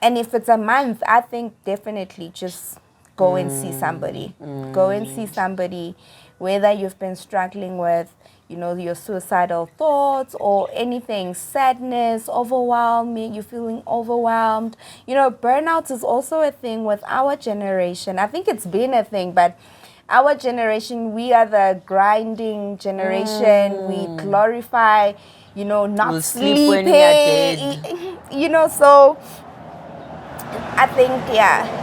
And if it's a month, I think definitely just go and see somebody. Go and see somebody, whether you've been struggling with, you know, your suicidal thoughts or anything, sadness, you're feeling overwhelmed. You know, burnout is also a thing with our generation. I think it's been a thing, but our generation, we are the grinding generation. We glorify, you know, not sleeping. Sleep when you're dead. You know, so I think,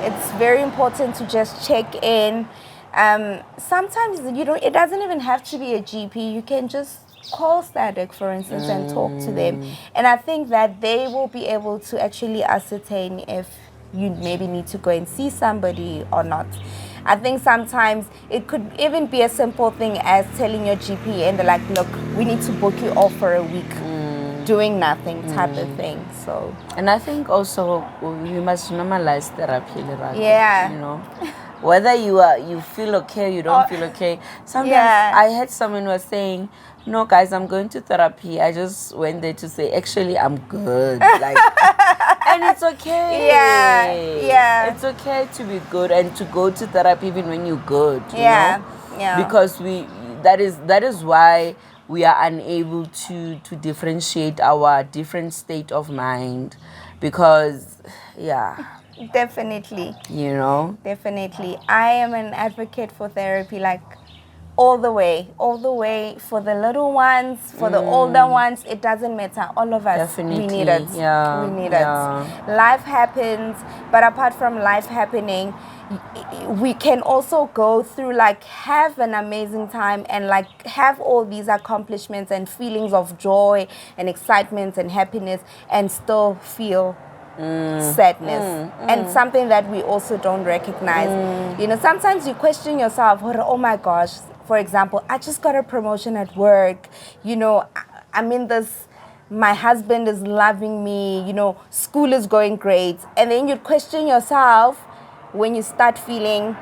it's very important to just check in. Sometimes, you know, it doesn't even have to be a GP. You can just call SADC, for instance, and talk to them. And I think that they will be able to actually ascertain if you maybe need to go and see somebody or not. I think sometimes it could even be a simple thing as telling your GP and they're like, look, we need to book you off for a week. Doing nothing type of thing. So, and I think also we must normalize therapy, Lerato. Yeah. You know, whether you feel okay, you don't feel okay. Sometimes I heard someone was saying, "No, guys, I'm going to therapy. I just went there to say, actually, I'm good." Like, and it's okay. Yeah. It's okay to be good and to go to therapy even when you're good. You know? Because that is why we are unable to differentiate our different state of mind, because definitely, you know, definitely I am an advocate for therapy, like all the way for the little ones, for the older ones. It doesn't matter, all of us, we need it. We need it. Life happens, but apart from life happening, we can also go through, like, have an amazing time and like have all these accomplishments and feelings of joy and excitement and happiness and still feel sadness. And something that we also don't recognize. You know, sometimes you question yourself, oh my gosh, for example, I just got a promotion at work, you know, I'm in this, my husband is loving me, you know, school is going great. And then you question yourself when you start feeling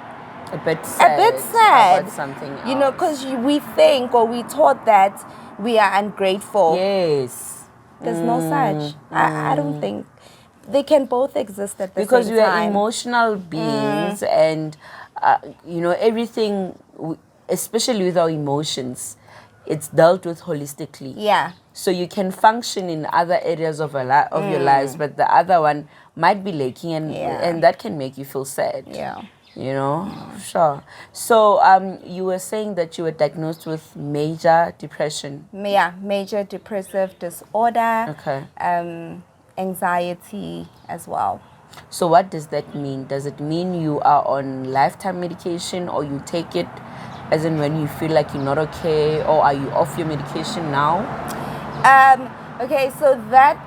a bit sad about something else. You know, because we think, or we thought that we are ungrateful. Yes. There's no such. I don't think. They can both exist at the same time. Because we are emotional beings, and you know, everything, especially with our emotions, it's dealt with holistically. Yeah. So you can function in other areas of your lives, but the other one might be lacking, and that can make you feel sad. Yeah. You know, sure. So you were saying that you were diagnosed with major depression. Yeah, major depressive disorder. Okay. Anxiety as well. So what does that mean? Does it mean you are on lifetime medication, or you take it as in when you feel like you're not okay, or are you off your medication now? Okay, so that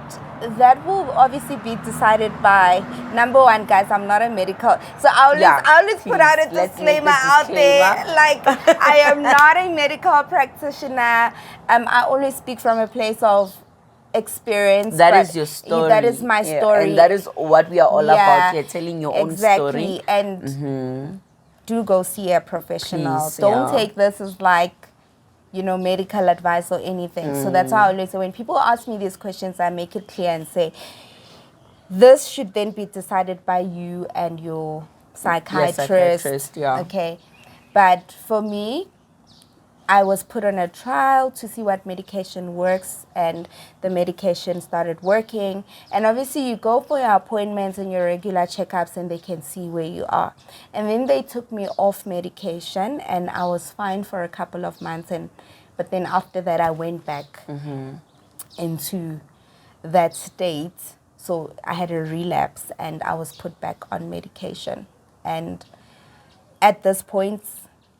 that will obviously be decided by, number one, guys, I'm not a medical, so I always put out a disclaimer out there, like, I am not a medical practitioner. I always speak from a place of experience. That is your story. That is my story. And that is what we are all about here, telling your own story. And do go see a professional. Don't take this as like, medical advice or anything. So that's how I always say, when people ask me these questions, I make it clear and say, this should then be decided by you and your psychiatrist. Okay. But for me, I was put on a trial to see what medication works, and the medication started working. And obviously you go for your appointments and your regular checkups and they can see where you are. And then they took me off medication and I was fine for a couple of months. But then after that I went back into that state. So I had a relapse and I was put back on medication. And at this point,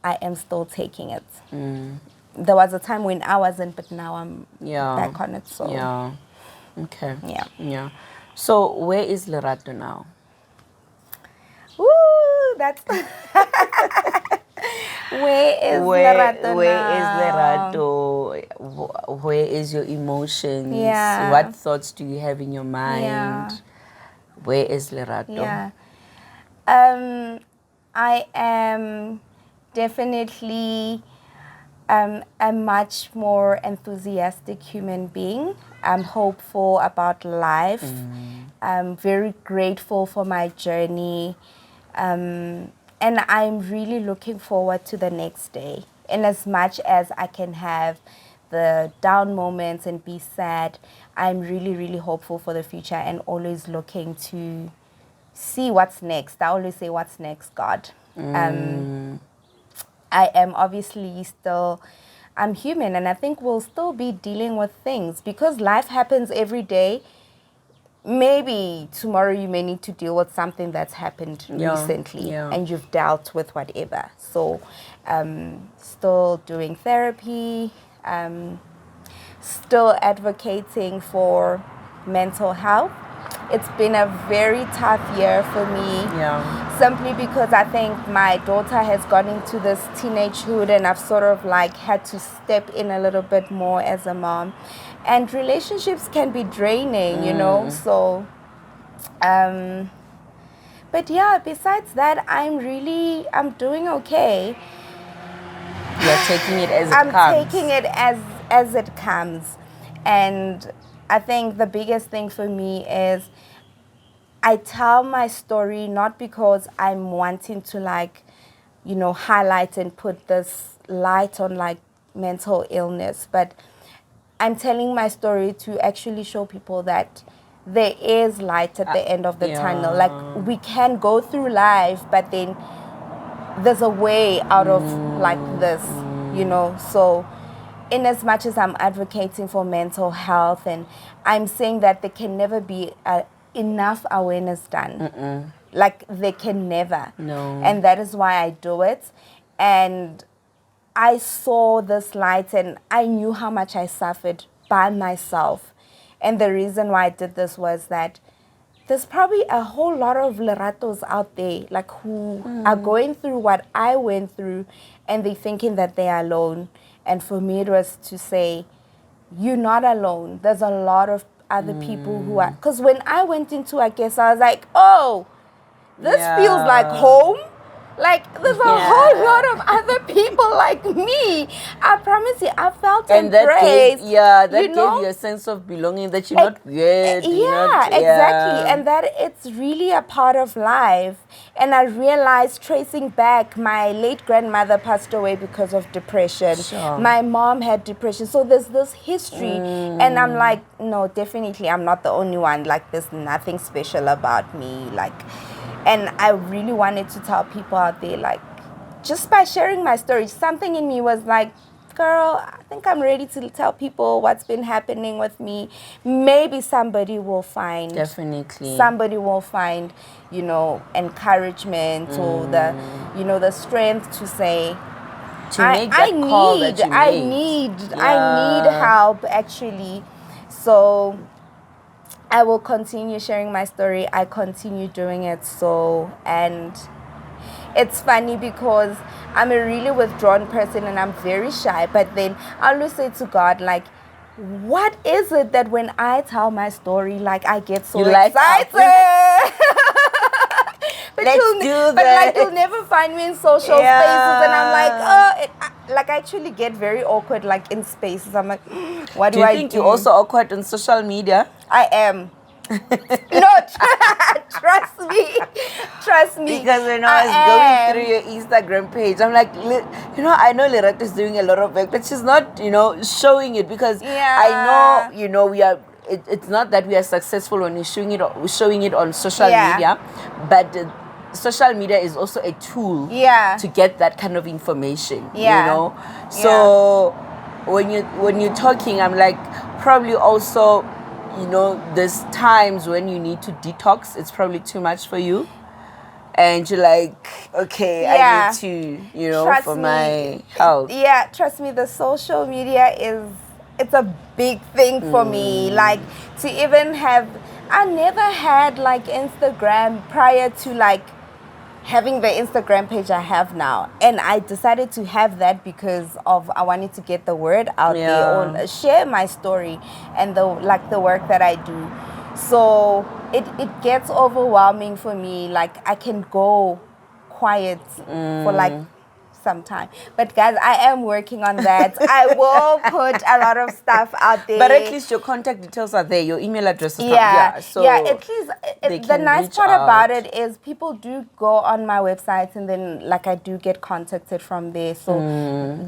I am still taking it. There was a time when I wasn't, but now I'm back on it. So Okay. Yeah. So where is Lerato now? Ooh, that's Where is Lerato Lerato? Where is your emotions? Yeah. What thoughts do you have in your mind? Yeah. Where is Lerato? Yeah. I am definitely a much more enthusiastic human being. I'm hopeful about life. I'm very grateful for my journey. And I'm really looking forward to the next day. And as much as I can have the down moments and be sad, I'm really, really hopeful for the future and always looking to see what's next. I always say, what's next, God? I am obviously still, I'm human, and I think we'll still be dealing with things because life happens every day. Maybe tomorrow you may need to deal with something that's happened recently and you've dealt with whatever. So still doing therapy, still advocating for mental health. It's been a very tough year for me, simply because I think my daughter has gone into this teenagehood and I've sort of like had to step in a little bit more as a mom. And relationships can be draining, so, but yeah, besides that, I'm doing okay. You're taking it as it comes. I'm taking it as it comes. And I think the biggest thing for me is I tell my story not because I'm wanting to highlight and put this light on mental illness, but I'm telling my story to actually show people that there is light at the end of the tunnel. Like, we can go through life, but then there's a way out of this, So in as much as I'm advocating for mental health, and I'm saying that there can never be enough awareness done. There can never. No. And that is why I do it. And I saw this light and I knew how much I suffered by myself. And the reason why I did this was that there's probably a whole lot of Leratos out there who are going through what I went through, and they're thinking that they are alone. And for me, it was to say, you're not alone. There's a lot of other people who are, because when I went into I was like, oh, this feels like home. There's a whole lot of other people like me. I promise you, I felt embraced. That gave you a sense of belonging, that you're not weird. Exactly. And that it's really a part of life. And I realized, tracing back, my late grandmother passed away because of depression. Sure. My mom had depression. So there's this history. And I'm like, no, definitely, I'm not the only one. There's nothing special about me. And I really wanted to tell people out there, just by sharing my story, something in me was like, girl, I think I'm ready to tell people what's been happening with me. Maybe somebody will find. Definitely. Somebody will find, encouragement or the strength to say, I need help, actually. So I will continue sharing my story. I continue doing it. So, and it's funny because I'm a really withdrawn person and I'm very shy. But then I always say to God, like, what is it that when I tell my story, like, I get so You like excited? But Let's you'll, do but like that. you'll never find me in social Yeah. spaces, and I'm like, oh, like I actually get very awkward, like in spaces. I'm like, what Do do you I think do? you're also awkward on social media? I am. No, trust me, trust me. Because when I was going through your Instagram page, I'm like, I know Lerato is doing a lot of work, but she's not, showing it because I know, we are. It's not that we are successful when we're showing it on social media, but social media is also a tool to get that kind of information. So when you're talking, I'm like, probably also, there's times when you need to detox. It's probably too much for you. And you're like, okay, I need to, Trust for me, my health. Yeah, trust me, the social media it's a big thing for me. Like, to even have, I never had like Instagram prior to like having the Instagram page I have now. And I decided to have that because of I wanted to get the word out there or share my story and the work that I do. So it gets overwhelming for me. Like, I can go quiet for like some time. But guys, I am working on that. I will put a lot of stuff out there. But at least your contact details are there, your email address is So at least the nice part about it is people do go on my website and then like I do get contacted from there. So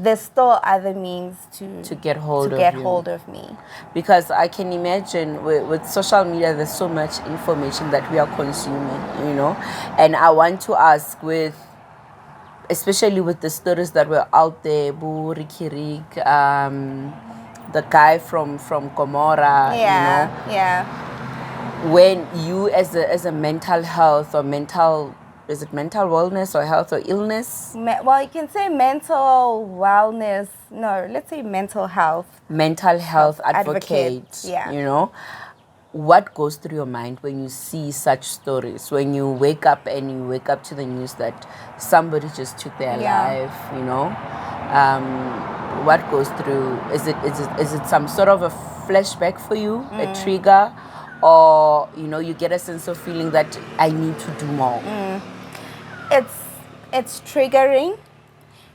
there's still other means to get hold of me. Because I can imagine with social media there's so much information that we are consuming, and I want to ask especially with the stories that were out there, Bu Ricky Rick, the guy from Gomorrah, when you as a mental health or is it mental wellness or health or illness? Well, you can say mental wellness. No, let's say mental health. Mental health advocate. What goes through your mind when you see such stories? When you wake up to the news that somebody just took their life, what goes through? Is it some sort of a flashback for you, a trigger, or you get a sense of feeling that I need to do more? It's triggering.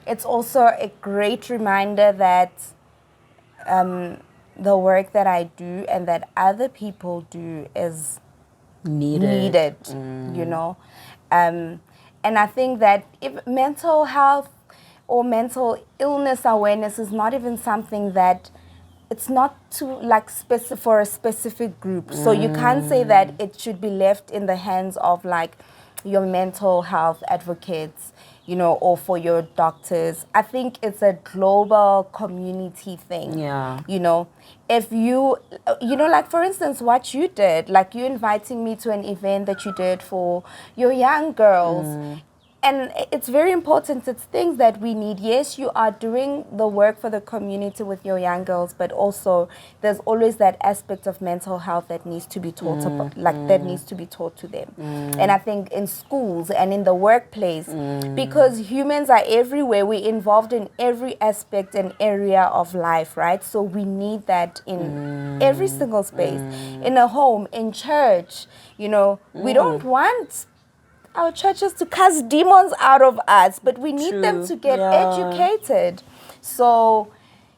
It's also a great reminder that the work that I do and that other people do is needed. And I think that if mental health or mental illness awareness is not even something that it's not for a specific group. So you can't say that it should be left in the hands of like your mental health advocates, or for your doctors. I think it's a global community thing. If you, like for instance, what you did, like you inviting me to an event that you did for your young girls. And it's very important. It's things that we need. Yes, you are doing the work for the community with your young girls, but also there's always that aspect of mental health that needs to be taught about, that needs to be taught to them. And I think in schools and in the workplace, because humans are everywhere, we're involved in every aspect and area of life, right? So we need that in every single space, in a home, in church. We don't want our churches to cast demons out of us, but we need them to get educated. So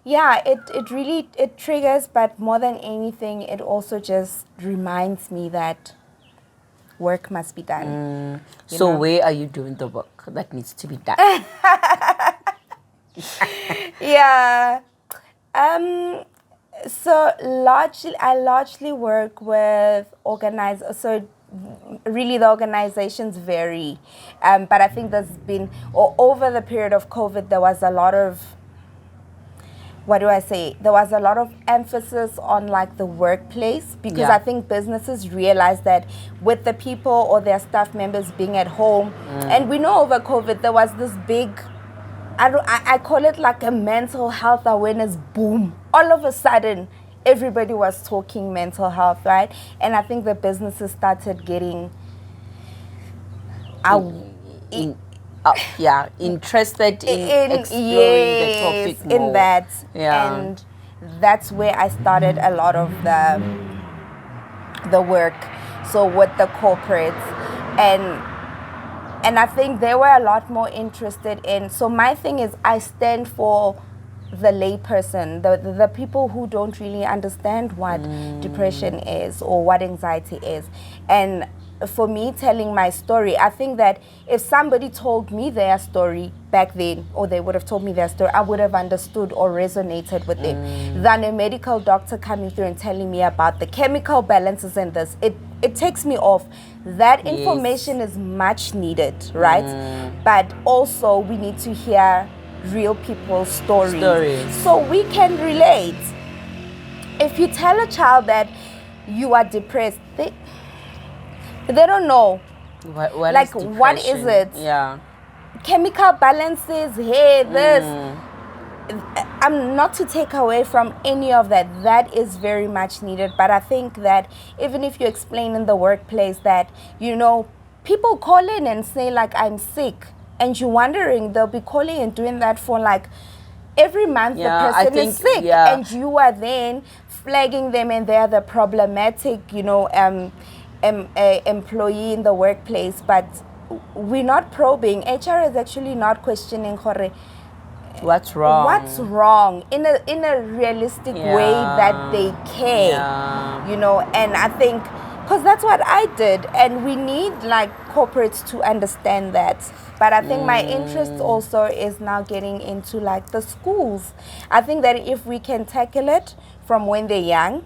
it really triggers, but more than anything, it also just reminds me that work must be done. So where are you doing the work that needs to be done? So I largely work with organizers. So really the organizations vary, but I think there's been, or over the period of COVID, there was a lot of, there was a lot of emphasis on like the workplace, because I think businesses realized that with the people or their staff members being at home, and we know over COVID there was this big, I call it like a mental health awareness boom. All of a sudden, everybody was talking mental health, right? And I think the businesses started getting interested in exploring the topic more. in that. Yeah. And that's where I started a lot of the work, so with the corporates, and I think they were a lot more interested in. So my thing is, I stand for the layperson, the people who don't really understand what depression is or what anxiety is. And for me, telling my story, I think that if somebody told me their story back then, or they would have told me their story, I would have understood or resonated with it, than a medical doctor coming through and telling me about the chemical balances in this. It takes me off. That information is much needed, right? But also we need to hear real people's stories so we can relate. If you tell a child that you are depressed, they don't know. What is it? Yeah. Chemical balances, hey, this. I'm not to take away from any of that. That is very much needed. But I think that even if you explain in the workplace that, people call in and say, like, I'm sick, and you're wondering, they'll be calling and doing that for, like, every month the person is sick. And you are then flagging them, and they're the problematic, employee in the workplace. But we're not probing. HR is actually not questioning what's wrong in a realistic way that they care. And I think because that's what I did, and we need like corporates to understand that. But I think my interest also is now getting into like the schools. I think that if we can tackle it from when they're young,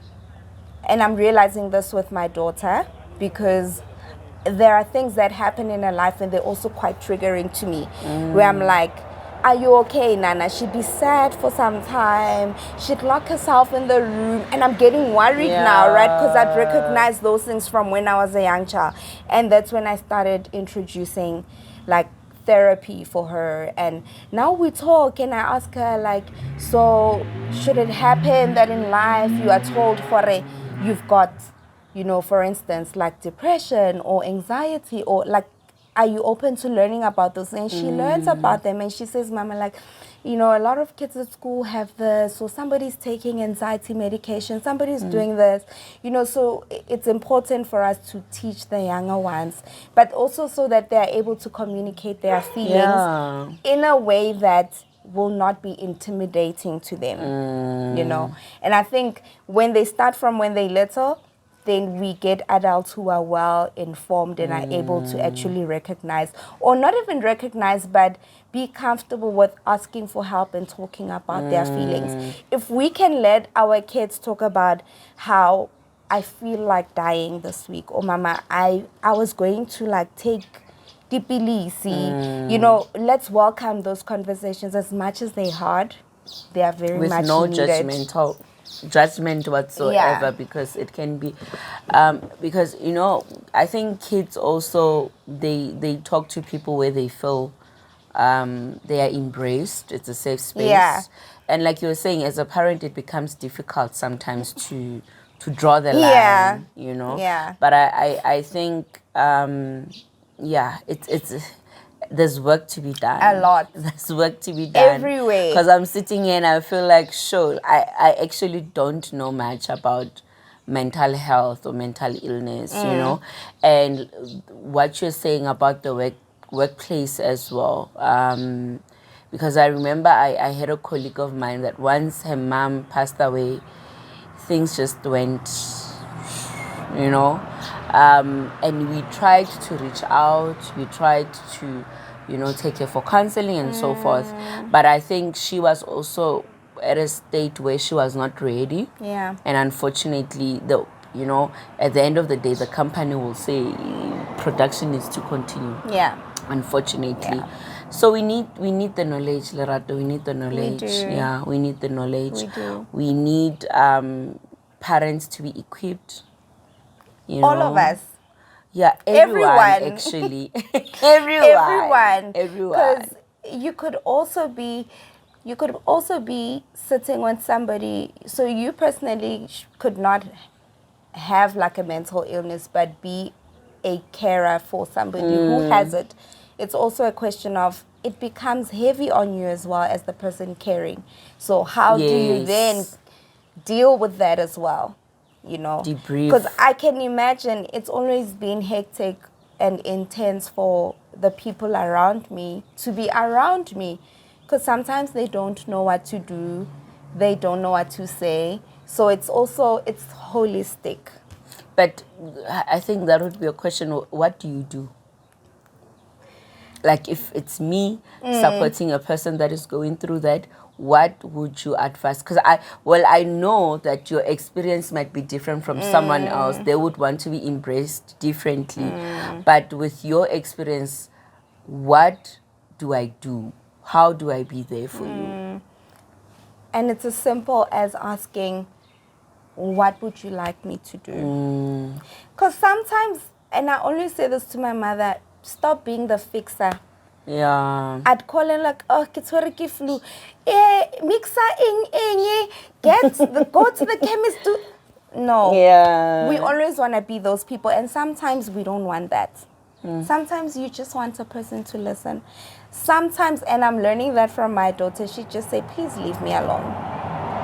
and I'm realizing this with my daughter, because there are things that happen in her life and they're also quite triggering to me, where I'm like, are you okay, Nana? She'd be sad for some time. She'd lock herself in the room. And I'm getting worried now, right? Because I'd recognize those things from when I was a young child. And that's when I started introducing, like, therapy for her. And now we talk, and I ask her, like, so should it happen that in life you are told, you've got, for instance, like depression or anxiety, or like, are you open to learning about those? And she learns about them, and she says, Mama, like, a lot of kids at school have this, or somebody's taking anxiety medication, somebody's doing this, so it's important for us to teach the younger ones, but also so that they're able to communicate their feelings in a way that will not be intimidating to them, And I think when they start from when they're little, then we get adults who are well informed and are able to actually recognize, or not even recognize, but be comfortable with asking for help and talking about their feelings. If we can let our kids talk about how I feel like dying this week, or Mama, I was going to like take dipilisi, let's welcome those conversations. As much as they're hard, they are very much needed. With no judgment whatsoever, because it can be because I think kids also they talk to people where they feel they are embraced. It's a safe space, and like you were saying, as a parent it becomes difficult sometimes to draw the line, but I think it's there's work to be done. A lot. There's work to be done. Everywhere. Because I'm sitting here and I feel like, I actually don't know much about mental health or mental illness, And what you're saying about the workplace as well. Because I remember I had a colleague of mine that once her mom passed away, things just went, and we tried to reach out, we tried to, take her for counseling and so forth. But I think she was also at a state where she was not ready. Yeah. And unfortunately, at the end of the day, the company will say production needs to continue. Yeah. Unfortunately. Yeah. So we need the knowledge, Lerato. We need the knowledge. We do. Yeah, we need the knowledge. We do. We need parents to be equipped. All of us. Yeah, everyone. Actually. Everyone. Because you could also be You could also be sitting with somebody, so you personally could not have like a mental illness, but be a carer for somebody who has it. It's also a question of, it becomes heavy on you as well as the person caring. So how do you then deal with that as well? You know, Debrief. because I can imagine it's always been hectic and intense for the people around me to be around me, because sometimes they don't know what to do, they don't know what to say. So it's holistic. But I think that would be a question, what do you do? Like, if it's me supporting a person that is going through that, what would you advise? Because I know that your experience might be different from someone else. They would want to be embraced differently. But with your experience, what do I do? How do I be there for you? And it's as simple as asking, what would you like me to do? Because sometimes, and I always say this to my mother, stop being the fixer. Yeah. I'd call her like, oh, kitsoriki flu. Mixer go to the chemist. No. Yeah. We always want to be those people, and sometimes we don't want that. Sometimes you just want a person to listen. Sometimes, and I'm learning that from my daughter, she just say, please leave me alone.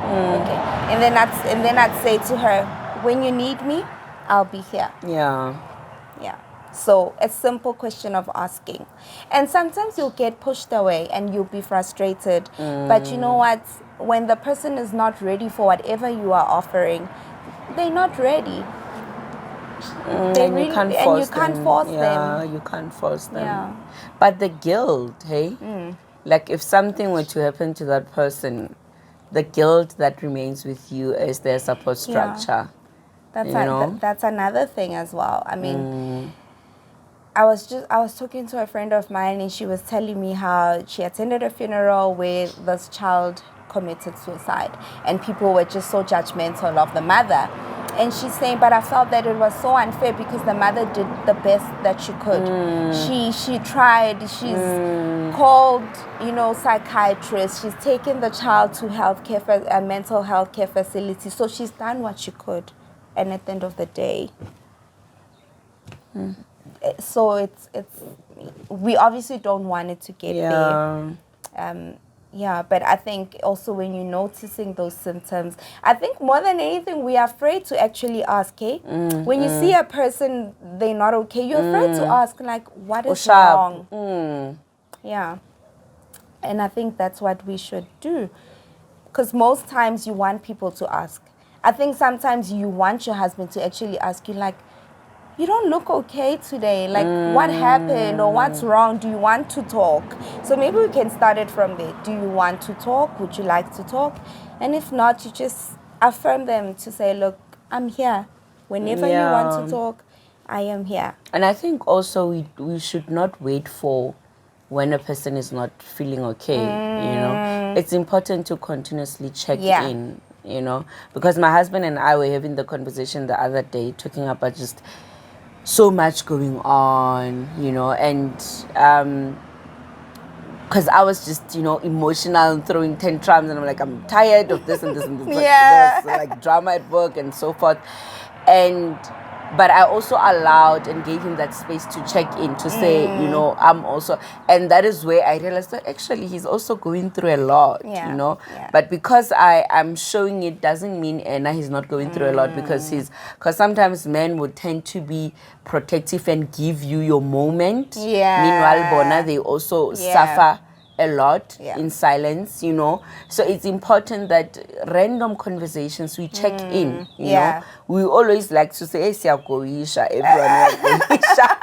Okay. And then I'd say to her, when you need me, I'll be here. Yeah. Yeah. So a simple question of asking. And sometimes you'll get pushed away and you'll be frustrated. But you know what? When the person is not ready for whatever you are offering, they're not ready. And you can't force them. them. Yeah, you can't force them. Yeah. But the guilt, hey? Like, if something were to happen to that person, the guilt that remains with you is their support structure. That's another thing as well. I mean, I was talking to a friend of mine, and she was telling me how she attended a funeral where this child committed suicide, and people were just so judgmental of the mother. And she's saying, but I felt that it was so unfair because the mother did the best that she could. She tried. She's called, psychiatrists. She's taken the child to a mental health care facility. So she's done what she could. And at the end of the day, so it's we obviously don't want it to get there. But I think also when you're noticing those symptoms, I think more than anything, we are afraid to actually ask, hey? When you see a person, they're not okay, you're afraid to ask, like, what is wrong? Yeah. And I think that's what we should do. Because most times you want people to ask. I think sometimes you want your husband to actually ask you, like, you don't look okay today. Like, what happened or what's wrong? Do you want to talk? So maybe we can start it from there. Do you want to talk? Would you like to talk? And if not, you just affirm them to say, look, I'm here. Whenever you want to talk, I am here. And I think also we should not wait for when a person is not feeling okay, It's important to continuously check in, Because my husband and I were having the conversation the other day, talking about just so much going on, and because I was just, emotional, throwing tantrums, and I'm like, I'm tired of this and this and this, this, like drama at work and so forth. But I also allowed and gave him that space to check in, to say, I'm also, and that is where I realized that actually he's also going through a lot, But because I am showing it doesn't mean he's not going through a lot, because sometimes men would tend to be protective and give you your moment. Yeah. Meanwhile, Bona, they also suffer a lot in silence, So it's important that random conversations, we check in, you know. We always like to say, hey, siyagoisha, everyone yagoisha.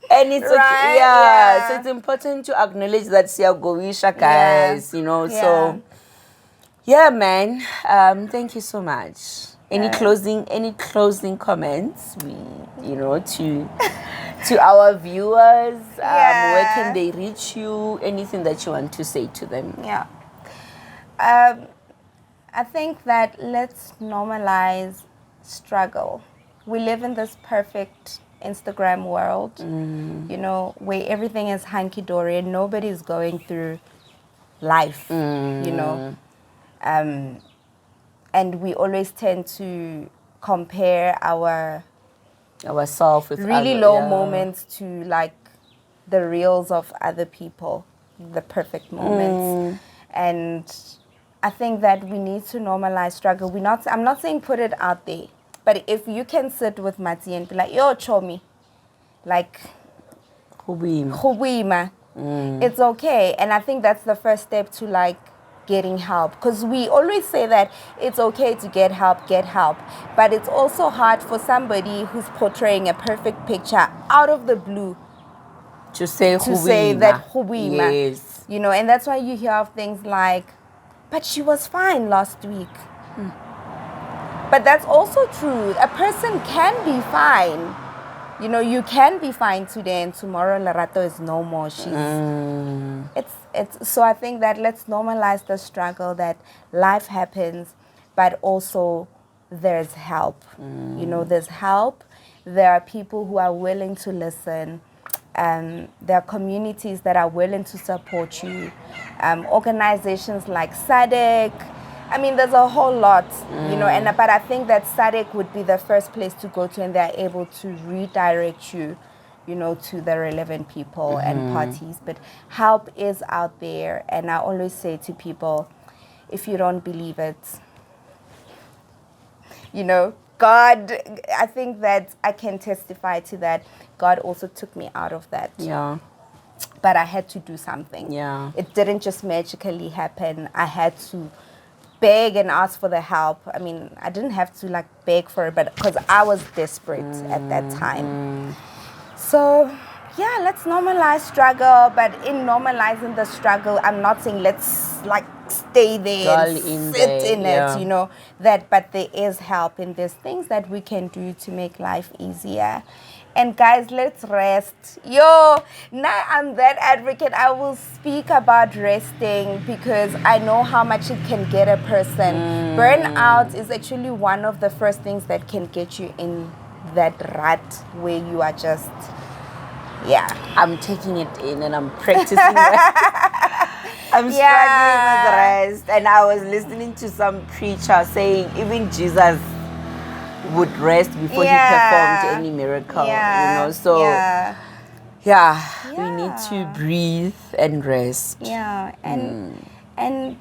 And it's okay, so it's important to acknowledge that siyagoisha, guys, So, man, thank you so much. Any closing comments, to our viewers? Where can they reach you? Anything that you want to say to them? Yeah. I think that let's normalize struggle. We live in this perfect Instagram world, where everything is hunky-dory and nobody's going through life, you know. And we always tend to compare our ourselves with really other, low yeah. moments to like the reels of other people, the perfect moments. And I think that we need to normalize struggle. I'm not saying put it out there, but if you can sit with Mati and be like, yo, Chomi, like, Khubima. it's okay. And I think that's the first step to like getting help, because we always say that it's okay to get help, but it's also hard for somebody who's portraying a perfect picture out of the blue to say that khubima. Yes. You know, and that's why you hear of things like, but she was fine last week. But that's also true. A person can be fine. You know, you can be fine today and tomorrow Lerato is no more. It's so I think that let's normalize the struggle, that life happens, but also there's help. You know, there's help. There are people who are willing to listen. There are communities that are willing to support you. Organizations like SADC. I mean, there's a whole lot, you know, but I think that SADC would be the first place to go to, and they're able to redirect you, you know, to the relevant people and parties. But help is out there, and I always say to people, if you don't believe it, you know, God, I think that I can testify to that. God also took me out of that. Yeah. But I had to do something. Yeah. It didn't just magically happen. I had to beg and ask for the help. I mean, I didn't have to like beg for it, but because I was desperate at that time. So, yeah, let's normalize struggle. But in normalizing the struggle, I'm not saying let's like stay there and sit in it, you know. But there is help, and there's things that we can do to make life easier. And guys, let's rest. Yo, now I'm that advocate. I will speak about resting because I know how much it can get a person. Burnout is actually one of the first things that can get you in that rut where you are just, I'm taking it in and I'm practicing that. I'm struggling with rest. And I was listening to some preacher saying even Jesus would rest before he performed any miracle, you know. So we need to breathe and rest. And in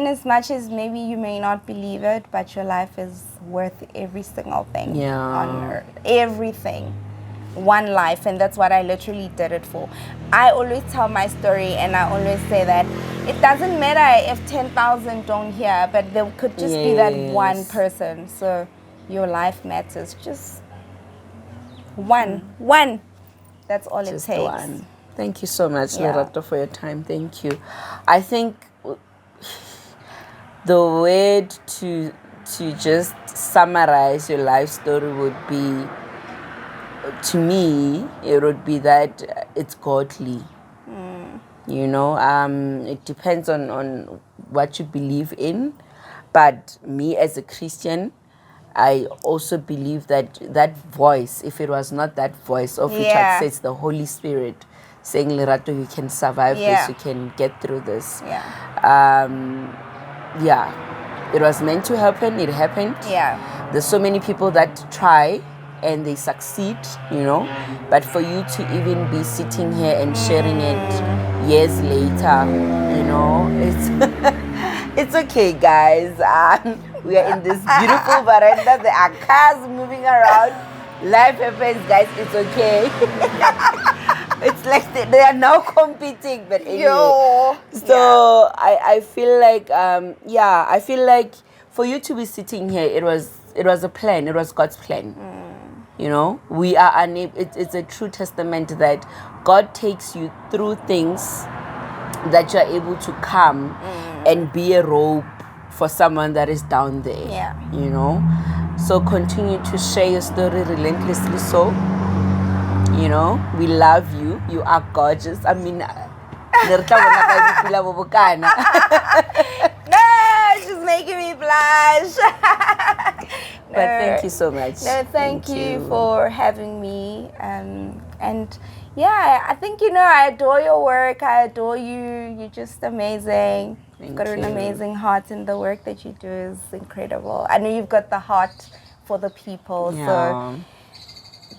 as much as maybe you may not believe it, but your life is worth every single thing on earth. Everything. One life, and that's what I literally did it for. I always tell my story, and I always say that it doesn't matter if 10,000 don't hear, but there could just be that one person. So your life matters. Just one. That's all just it takes. One. Thank you so much, Lerato, for your time. Thank you. I think the word to just summarize your life story would be, to me, it would be that it's godly. You know, it depends on what you believe in. But me as a Christian, I also believe that that voice, if it was not that voice of which I'd say it's the Holy Spirit saying, Lerato, you can survive this, you can get through this. It was meant to happen, it happened. There's so many people that try and they succeed, you know. But for you to even be sitting here and sharing it years later, you know, it's okay, guys. We are in this beautiful veranda. There are cars moving around. Life happens, guys. It's okay. It's like they are now competing, but anyway. So I feel like I feel like for you to be sitting here, it was a plan. It was God's plan. You know, we are unable. It's a true testament that God takes you through things that you're able to come and be a rope for someone that is down there. You know, so continue to share your story relentlessly. So, you know, we love you. You are gorgeous. I mean, she's making me blush. But thank you so much. No, thank you for having me. And Yeah, I think, I adore your work. I adore you. You're just amazing. You've got an you. amazing heart, and the work that you do is incredible. I know you've got the heart for the people, Yeah. so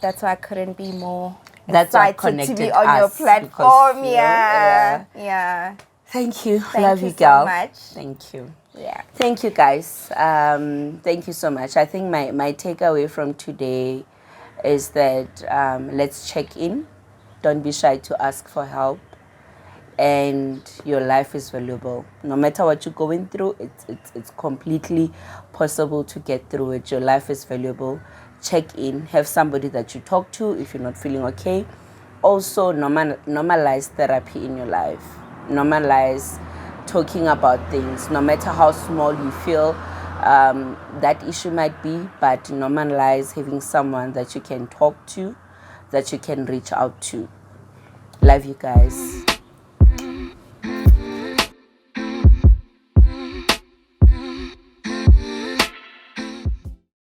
that's why I couldn't be more That's what excited to be connected on your us platform. because, Yeah. Thank you. Thank Love you you, so girl. much. Thank you. Yeah. Thank you, guys. Thank you so much. I think my takeaway from today is that let's check in. Don't be shy to ask for help. And your life is valuable. No matter what you're going through, it's completely possible to get through it. Your life is valuable. Check in. Have somebody that you talk to if you're not feeling okay. Also, normalize therapy in your life. Normalize talking about things, no matter how small you feel that issue might be, but normalize having someone that you can talk to, that you can reach out to. Love you guys.